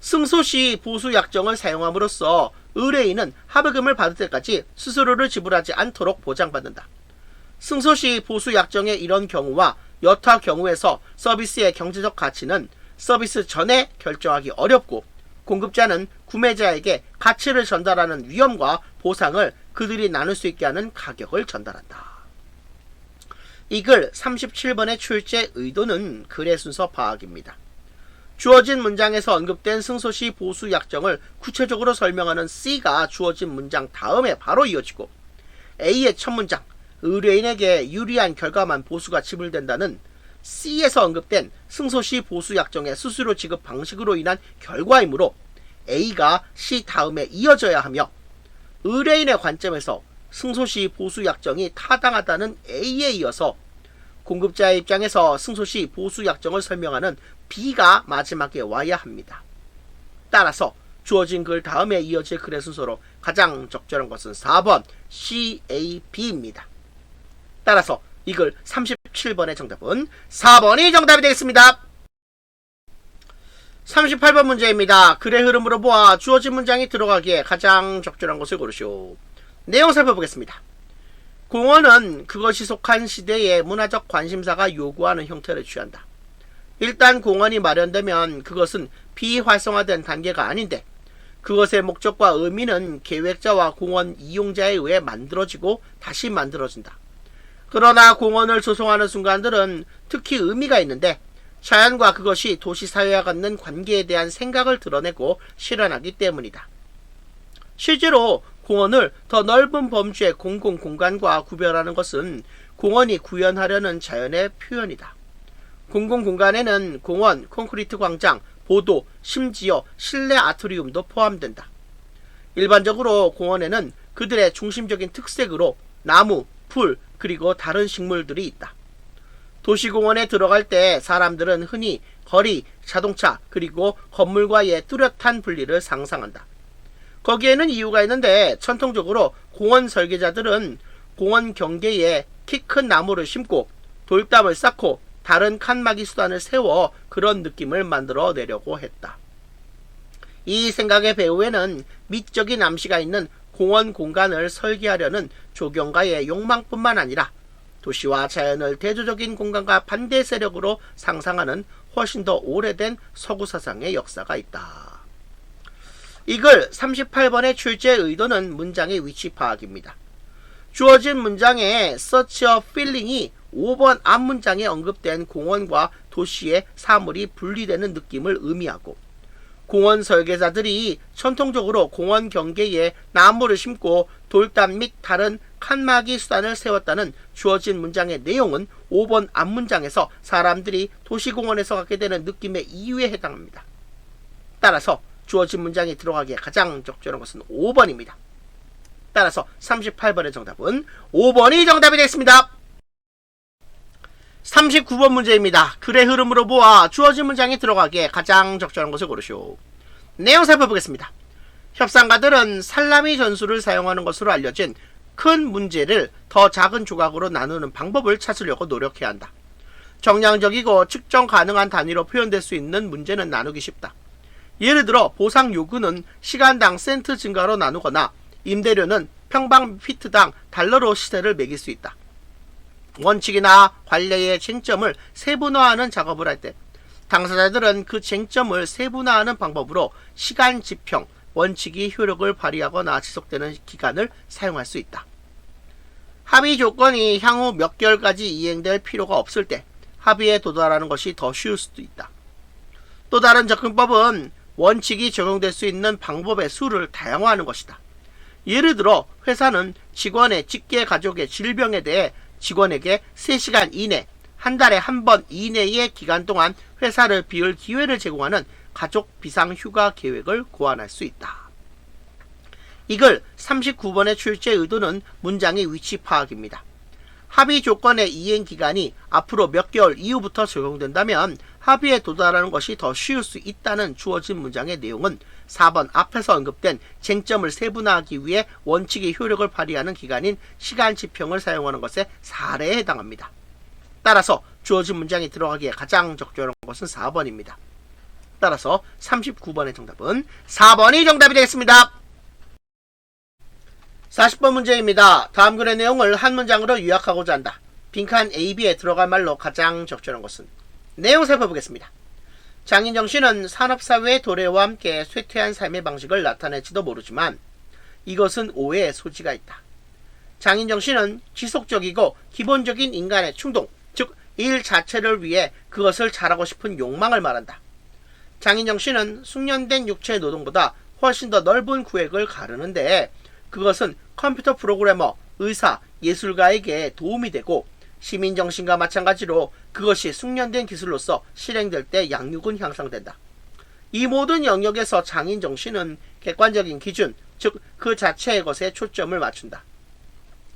승소시 보수 약정을 사용함으로써 의뢰인은 합의금을 받을 때까지 수수료를 지불하지 않도록 보장받는다. 승소시 보수 약정의 이런 경우와 여타 경우에서 서비스의 경제적 가치는 서비스 전에 결정하기 어렵고, 공급자는 구매자에게 가치를 전달하는 위험과 보상을 그들이 나눌 수 있게 하는 가격을 전달한다. 이 글 37번의 출제 의도는 글의 순서 파악입니다. 주어진 문장에서 언급된 승소시 보수 약정을 구체적으로 설명하는 C가 주어진 문장 다음에 바로 이어지고, A의 첫 문장 의뢰인에게 유리한 결과만 보수가 지불된다는 C에서 언급된 승소시 보수 약정의 수수료 지급 방식으로 인한 결과이므로 A가 C 다음에 이어져야 하며, 의뢰인의 관점에서 승소시 보수 약정이 타당하다는 A에 이어서 공급자의 입장에서 승소시 보수 약정을 설명하는 B가 마지막에 와야 합니다. 따라서 주어진 글 다음에 이어질 글의 순서로 가장 적절한 것은 4번 C, A, B입니다. 따라서 이 글 37번의 정답은 4번이 정답이 되겠습니다. 38번 문제입니다. 글의 흐름으로 보아 주어진 문장이 들어가기에 가장 적절한 것을 고르시오. 내용 살펴보겠습니다. 공헌은 그것이 속한 시대의 문화적 관심사가 요구하는 형태를 취한다. 일단 공헌이 마련되면 그것은 비활성화된 단계가 아닌데, 그것의 목적과 의미는 계획자와 공헌 이용자에 의해 만들어지고 다시 만들어진다. 그러나 공헌을 조성하는 순간들은 특히 의미가 있는데, 자연과 그것이 도시사회와 갖는 관계에 대한 생각을 드러내고 실현하기 때문이다. 실제로 공헌을 더 넓은 범주의 공공공간과 구별하는 것은 공헌이 구현하려는 자연의 표현이다. 공공공간에는 공원, 콘크리트 광장, 보도, 심지어 실내 아트리움도 포함된다. 일반적으로 공원에는 그들의 중심적인 특색으로 나무, 풀, 그리고 다른 식물들이 있다. 도시공원에 들어갈 때 사람들은 흔히 거리, 자동차, 그리고 건물과의 뚜렷한 분리를 상상한다. 거기에는 이유가 있는데, 전통적으로 공원 설계자들은 공원 경계에 키 큰 나무를 심고 돌담을 쌓고 다른 칸막이 수단을 세워 그런 느낌을 만들어 내려고 했다. 이 생각의 배후에는 미적인 암시가 있는 공원 공간을 설계하려는 조경가의 욕망뿐만 아니라 도시와 자연을 대조적인 공간과 반대 세력으로 상상하는 훨씬 더 오래된 서구 사상의 역사가 있다. 이 글 38번의 출제 의도는 문장의 위치 파악입니다. 주어진 문장에 such a feeling이 5번 앞문장에 언급된 공원과 도시의 사물이 분리되는 느낌을 의미하고, 공원 설계자들이 전통적으로 공원 경계에 나무를 심고 돌담 및 다른 칸막이 수단을 세웠다는 주어진 문장의 내용은 5번 앞문장에서 사람들이 도시공원에서 갖게 되는 느낌의 이유에 해당합니다. 따라서 주어진 문장이 들어가기에 가장 적절한 것은 5번입니다. 따라서 38번의 정답은 5번이 정답이 되겠습니다. 39번 문제입니다. 글의 흐름으로 보아 주어진 문장이 들어가기에 가장 적절한 것을 고르시오. 내용 살펴보겠습니다. 협상가들은 살라미 전술을 사용하는 것으로 알려진 큰 문제를 더 작은 조각으로 나누는 방법을 찾으려고 노력해야 한다. 정량적이고 측정 가능한 단위로 표현될 수 있는 문제는 나누기 쉽다. 예를 들어 보상 요구는 시간당 센트 증가로 나누거나 임대료는 평방 피트당 달러로 시세를 매길 수 있다. 원칙이나 관례의 쟁점을 세분화하는 작업을 할 때 당사자들은 그 쟁점을 세분화하는 방법으로 시간 지평, 원칙이 효력을 발휘하거나 지속되는 기간을 사용할 수 있다. 합의 조건이 향후 몇 개월까지 이행될 필요가 없을 때 합의에 도달하는 것이 더 쉬울 수도 있다. 또 다른 접근법은 원칙이 적용될 수 있는 방법의 수를 다양화하는 것이다. 예를 들어 회사는 직원의 직계 가족의 질병에 대해 직원에게 3시간 이내, 한 달에 한 번 이내의 기간 동안 회사를 비울 기회를 제공하는 가족 비상 휴가 계획을 고안할 수 있다. 이글 39번의 출제 의도는 문장의 위치 파악입니다. 합의 조건의 이행 기간이 앞으로 몇 개월 이후부터 적용된다면 합의에 도달하는 것이 더 쉬울 수 있다는 주어진 문장의 내용은 4번 앞에서 언급된 쟁점을 세분화하기 위해 원칙의 효력을 발휘하는 기간인 시간 지평을 사용하는 것의 사례에 해당합니다. 따라서 주어진 문장이 들어가기에 가장 적절한 것은 4번입니다. 따라서 39번의 정답은 4번이 정답이 되겠습니다. 40번 문제입니다. 다음 글의 내용을 한 문장으로 요약하고자 한다. 빈칸 A, B에 들어갈 말로 가장 적절한 것은? 내용 살펴보겠습니다. 장인정 씨는 산업사회의 도래와 함께 쇠퇴한 삶의 방식을 나타낼지도 모르지만 이것은 오해의 소지가 있다. 장인정 씨는 지속적이고 기본적인 인간의 충동, 즉 일 자체를 위해 그것을 잘하고 싶은 욕망을 말한다. 장인정 씨는 숙련된 육체 노동보다 훨씬 더 넓은 구획을 가르는데 그것은 컴퓨터 프로그래머, 의사, 예술가에게 도움이 되고 시민정신과 마찬가지로 그것이 숙련된 기술로서 실행될 때 양육은 향상된다. 이 모든 영역에서 장인정신은 객관적인 기준, 즉 그 자체의 것에 초점을 맞춘다.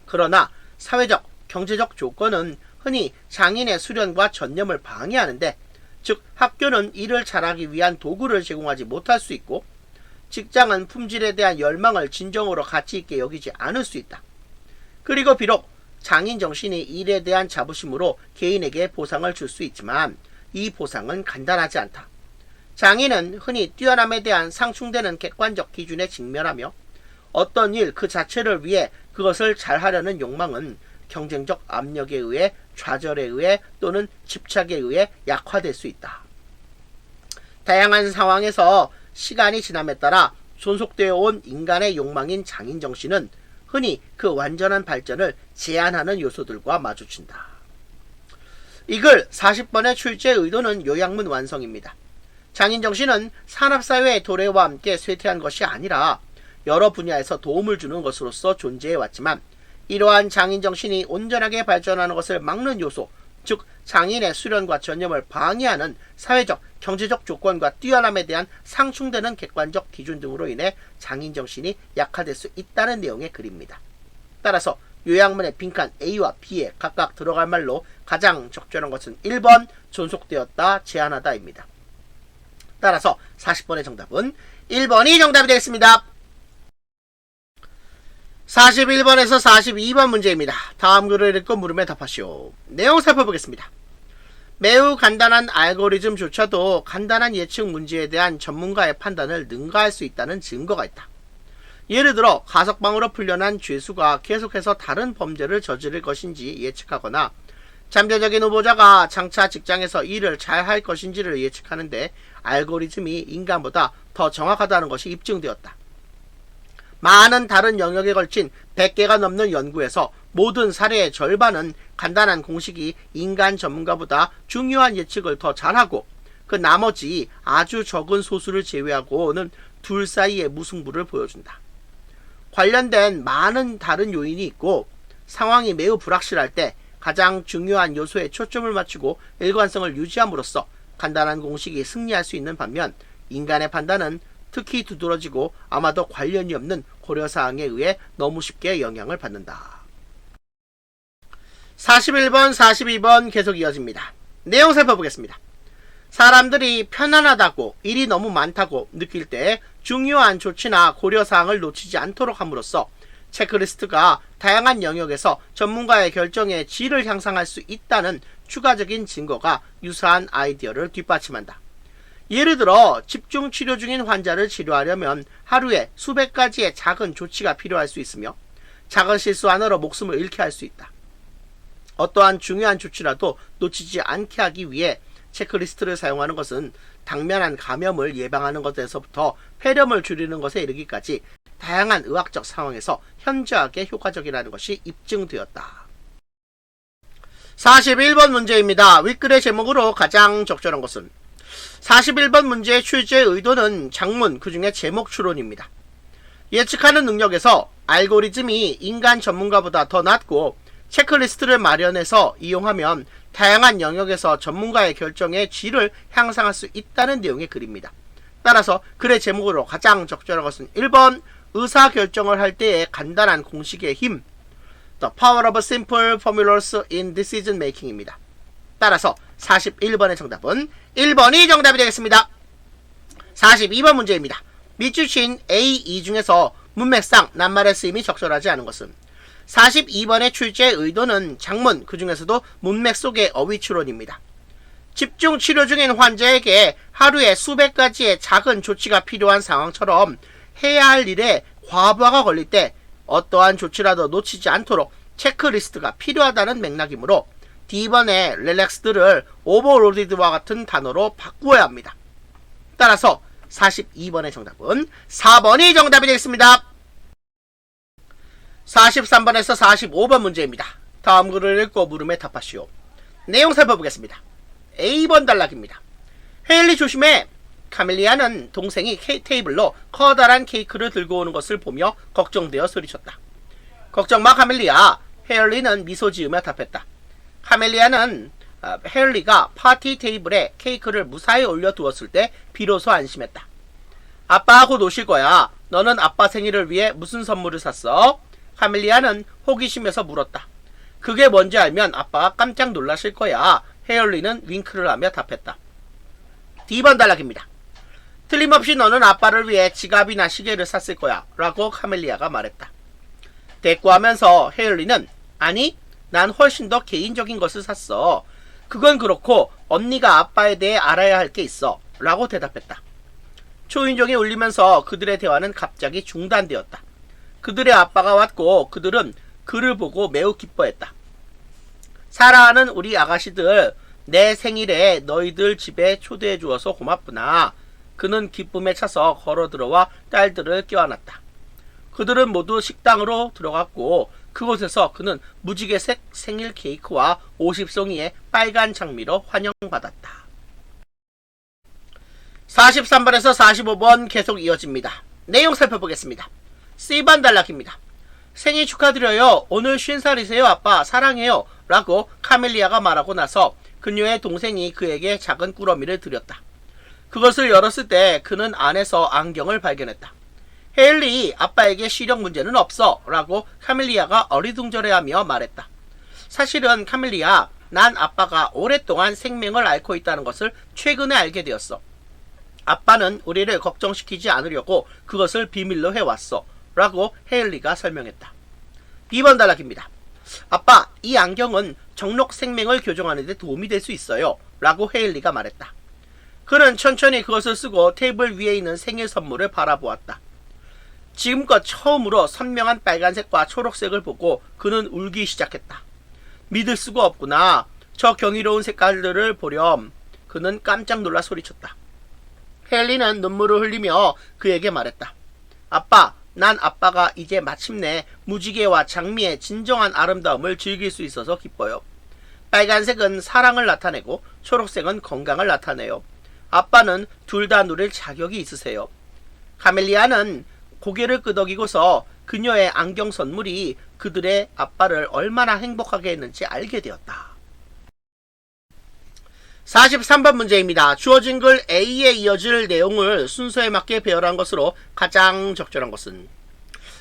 그러나 사회적, 경제적 조건은 흔히 장인의 수련과 전념을 방해하는데, 즉 학교는 일을 잘하기 위한 도구를 제공하지 못할 수 있고 직장은 품질에 대한 열망을 진정으로 가치 있게 여기지 않을 수 있다. 그리고 비록 장인정신이 일에 대한 자부심으로 개인에게 보상을 줄 수 있지만 이 보상은 간단하지 않다. 장인은 흔히 뛰어남에 대한 상충되는 객관적 기준에 직면하며 어떤 일 그 자체를 위해 그것을 잘하려는 욕망은 경쟁적 압력에 의해, 좌절에 의해 또는 집착에 의해 약화될 수 있다. 다양한 상황에서 시간이 지남에 따라 존속되어 온 인간의 욕망인 장인정신은 흔히 그 완전한 발전을 제한하는 요소들과 마주친다. 이 글 40번의 출제 의도는 요약문 완성입니다. 장인정신은 산업사회의 도래와 함께 쇠퇴한 것이 아니라 여러 분야에서 도움을 주는 것으로서 존재해왔지만 이러한 장인정신이 온전하게 발전하는 것을 막는 요소, 즉 장인의 수련과 전념을 방해하는 사회적, 경제적 조건과 뛰어남에 대한 상충되는 객관적 기준 등으로 인해 장인정신이 약화될 수 있다는 내용의 글입니다. 따라서 요약문의 빈칸 A와 B에 각각 들어갈 말로 가장 적절한 것은 1번 존속되었다, 제한하다입니다. 따라서 40번의 정답은 1번이 정답이 되겠습니다. 41번에서 42번 문제입니다. 다음 글을 읽고 물음에 답하시오. 내용 살펴보겠습니다. 매우 간단한 알고리즘조차도 간단한 예측 문제에 대한 전문가의 판단을 능가할 수 있다는 증거가 있다. 예를 들어 가석방으로 풀려난 죄수가 계속해서 다른 범죄를 저지를 것인지 예측하거나 잠재적인 후보자가 장차 직장에서 일을 잘 할 것인지를 예측하는데 알고리즘이 인간보다 더 정확하다는 것이 입증되었다. 많은 다른 영역에 걸친 100개가 넘는 연구에서 모든 사례의 절반은 간단한 공식이 인간 전문가보다 중요한 예측을 더 잘하고 그 나머지 아주 적은 소수를 제외하고는 둘 사이의 무승부를 보여준다. 관련된 많은 다른 요인이 있고 상황이 매우 불확실할 때 가장 중요한 요소에 초점을 맞추고 일관성을 유지함으로써 간단한 공식이 승리할 수 있는 반면 인간의 판단은 특히 두드러지고 아마도 관련이 없는 고려사항에 의해 너무 쉽게 영향을 받는다. 41번, 42번 계속 이어집니다. 내용 살펴보겠습니다. 사람들이 편안하다고 일이 너무 많다고 느낄 때 중요한 조치나 고려사항을 놓치지 않도록 함으로써 체크리스트가 다양한 영역에서 전문가의 결정의 질을 향상할 수 있다는 추가적인 증거가 유사한 아이디어를 뒷받침한다. 예를 들어 집중 치료 중인 환자를 치료하려면 하루에 수백 가지의 작은 조치가 필요할 수 있으며 작은 실수 하나로 목숨을 잃게 할 수 있다. 어떠한 중요한 조치라도 놓치지 않게 하기 위해 체크리스트를 사용하는 것은 당면한 감염을 예방하는 것에서부터 폐렴을 줄이는 것에 이르기까지 다양한 의학적 상황에서 현저하게 효과적이라는 것이 입증되었다. 41번 문제입니다. 윗글의 제목으로 가장 적절한 것은 41번 문제의 출제 의도는 장문 그 중에 제목 추론입니다. 예측하는 능력에서 알고리즘이 인간 전문가보다 더 낮고 체크리스트를 마련해서 이용하면 다양한 영역에서 전문가의 결정의 질을 향상할 수 있다는 내용의 글입니다. 따라서 글의 제목으로 가장 적절한 것은 1번 의사결정을 할 때의 간단한 공식의 힘 The power of simple formulas in decision making입니다. 따라서 41번의 정답은 1번이 정답이 되겠습니다. 42번 문제입니다. 밑줄친 A, E 중에서 문맥상 낱말의 쓰임이 적절하지 않은 것은 42번의 출제 의도는 장문 그 중에서도 문맥 속의 어휘 추론입니다. 집중 치료 중인 환자에게 하루에 수백 가지의 작은 조치가 필요한 상황처럼 해야 할 일에 과부하가 걸릴 때 어떠한 조치라도 놓치지 않도록 체크리스트가 필요하다는 맥락이므로 D번의 릴렉스드를 오버로디드와 같은 단어로 바꾸어야 합니다. 따라서 42번의 정답은 4번이 정답이 되겠습니다. 43번에서 45번 문제입니다. 다음 글을 읽고 물음에 답하시오. 내용 살펴보겠습니다. A번 단락입니다. 헤일리 조심해! 카멜리아는 동생이 테이블로 커다란 케이크를 들고 오는 것을 보며 걱정되어 소리쳤다. 걱정 마 카멜리아. 헤일리는 미소 지으며 답했다. 카멜리아는 헤일리가 파티 테이블에 케이크를 무사히 올려두었을 때 비로소 안심했다. 아빠하고 오실 거야. 너는 아빠 생일을 위해 무슨 선물을 샀어? 카멜리아는 호기심에서 물었다. 그게 뭔지 알면 아빠가 깜짝 놀라실 거야. 헤일리는 윙크를 하며 답했다. D번 단락입니다. 틀림없이 너는 아빠를 위해 지갑이나 시계를 샀을 거야 라고 카멜리아가 말했다. 대꾸하면서 헤일리는 아니 난 훨씬 더 개인적인 것을 샀어. 그건 그렇고 언니가 아빠에 대해 알아야 할 게 있어 라고 대답했다. 초인종이 울리면서 그들의 대화는 갑자기 중단되었다. 그들의 아빠가 왔고 그들은 그를 보고 매우 기뻐했다. 사랑하는 우리 아가씨들, 내 생일에 너희들 집에 초대해 주어서 고맙구나. 그는 기쁨에 차서 걸어 들어와 딸들을 껴안았다. 그들은 모두 식당으로 들어갔고 그곳에서 그는 무지개색 생일 케이크와 50송이의 빨간 장미로 환영받았다. 43번에서 45번 계속 이어집니다. 내용 살펴보겠습니다. C번 단락입니다. 생일 축하드려요. 오늘 50살이세요 아빠. 사랑해요. 라고 카멜리아가 말하고 나서 그녀의 동생이 그에게 작은 꾸러미를 드렸다. 그것을 열었을 때 그는 안에서 안경을 발견했다. 헤일리, 아빠에게 시력 문제는 없어 라고 카멜리아가 어리둥절해하며 말했다. 사실은 카멜리아, 난 아빠가 오랫동안 생명을 앓고 있다는 것을 최근에 알게 되었어. 아빠는 우리를 걱정시키지 않으려고 그것을 비밀로 해왔어 라고 헤일리가 설명했다. B번 단락입니다. 아빠, 이 안경은 정록 생명을 교정하는 데 도움이 될 수 있어요 라고 헤일리가 말했다. 그는 천천히 그것을 쓰고 테이블 위에 있는 생일 선물을 바라보았다. 지금껏 처음으로 선명한 빨간색과 초록색을 보고 그는 울기 시작했다. 믿을 수가 없구나. 저 경이로운 색깔들을 보렴. 그는 깜짝 놀라 소리쳤다. 헤일리는 눈물을 흘리며 그에게 말했다. 아빠, 난 아빠가 이제 마침내 무지개와 장미의 진정한 아름다움을 즐길 수 있어서 기뻐요. 빨간색은 사랑을 나타내고 초록색은 건강을 나타내요. 아빠는 둘 다 누릴 자격이 있으세요. 카멜리아는 고개를 끄덕이고서 그녀의 안경 선물이 그들의 아빠를 얼마나 행복하게 했는지 알게 되었다. 43번 문제입니다. 주어진 글 A에 이어질 내용을 순서에 맞게 배열한 것으로 가장 적절한 것은?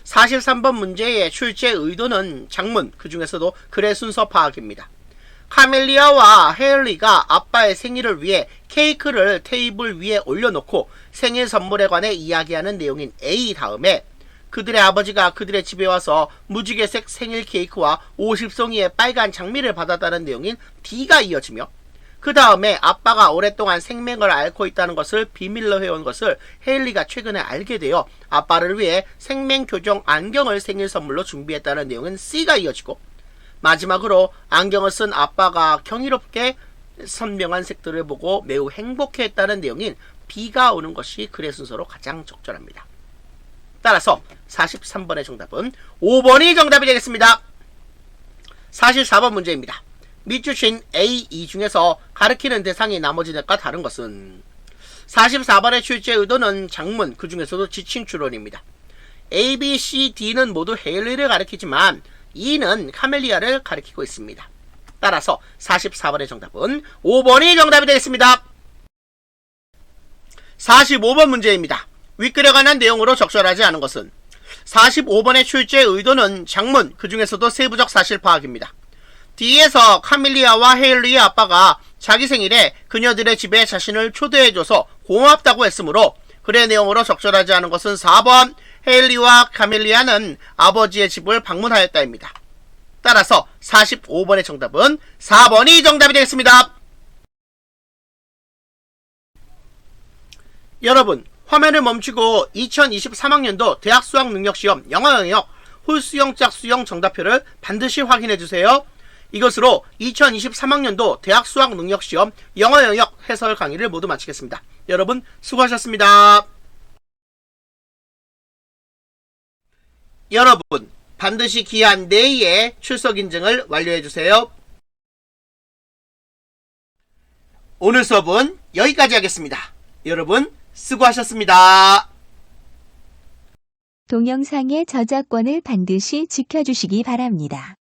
43번 문제의 출제 의도는 장문, 그 중에서도 글의 순서 파악입니다. 카멜리아와 헤일리가 아빠의 생일을 위해 케이크를 테이블 위에 올려놓고 생일 선물에 관해 이야기하는 내용인 A 다음에 그들의 아버지가 그들의 집에 와서 무지개색 생일 케이크와 50송이의 빨간 장미를 받았다는 내용인 D가 이어지며 그 다음에 아빠가 오랫동안 생명을 앓고 있다는 것을 비밀로 해온 것을 헤일리가 최근에 알게 되어 아빠를 위해 생명교정 안경을 생일 선물로 준비했다는 내용은 C가 이어지고 마지막으로 안경을 쓴 아빠가 경이롭게 선명한 색들을 보고 매우 행복해했다는 내용인 B가 오는 것이 글의 순서로 가장 적절합니다. 따라서 43번의 정답은 5번이 정답이 되겠습니다. 44번 문제입니다. 밑주신 A, E 중에서 가리키는 대상이 나머지들과 다른 것은? 44번의 출제 의도는 장문, 그 중에서도 지칭 추론입니다. A, B, C, D는 모두 헤일리를 가리키지만 E는 카멜리아를 가리키고 있습니다. 따라서 44번의 정답은 5번이 정답이 되겠습니다. 45번 문제입니다. 윗글에 관한 내용으로 적절하지 않은 것은? 45번의 출제 의도는 장문, 그 중에서도 세부적 사실 파악입니다. D에서 카밀리아와 헤일리의 아빠가 자기 생일에 그녀들의 집에 자신을 초대해줘서 고맙다고 했으므로 글의 내용으로 적절하지 않은 것은 4번 헤일리와 카밀리아는 아버지의 집을 방문하였다입니다. 따라서 45번의 정답은 4번이 정답이 되겠습니다. 여러분, 화면을 멈추고 2023학년도 대학 수학 능력 시험 영어 영역 홀수형 짝수형 정답표를 반드시 확인해 주세요. 이것으로 2023학년도 대학 수학 능력 시험 영어 영역 해설 강의를 모두 마치겠습니다. 여러분 수고하셨습니다. 여러분 반드시 기한 내일에 출석 인증을 완료해 주세요. 오늘 수업은 여기까지 하겠습니다. 여러분 수고하셨습니다. 동영상의 저작권을 반드시 지켜주시기 바랍니다.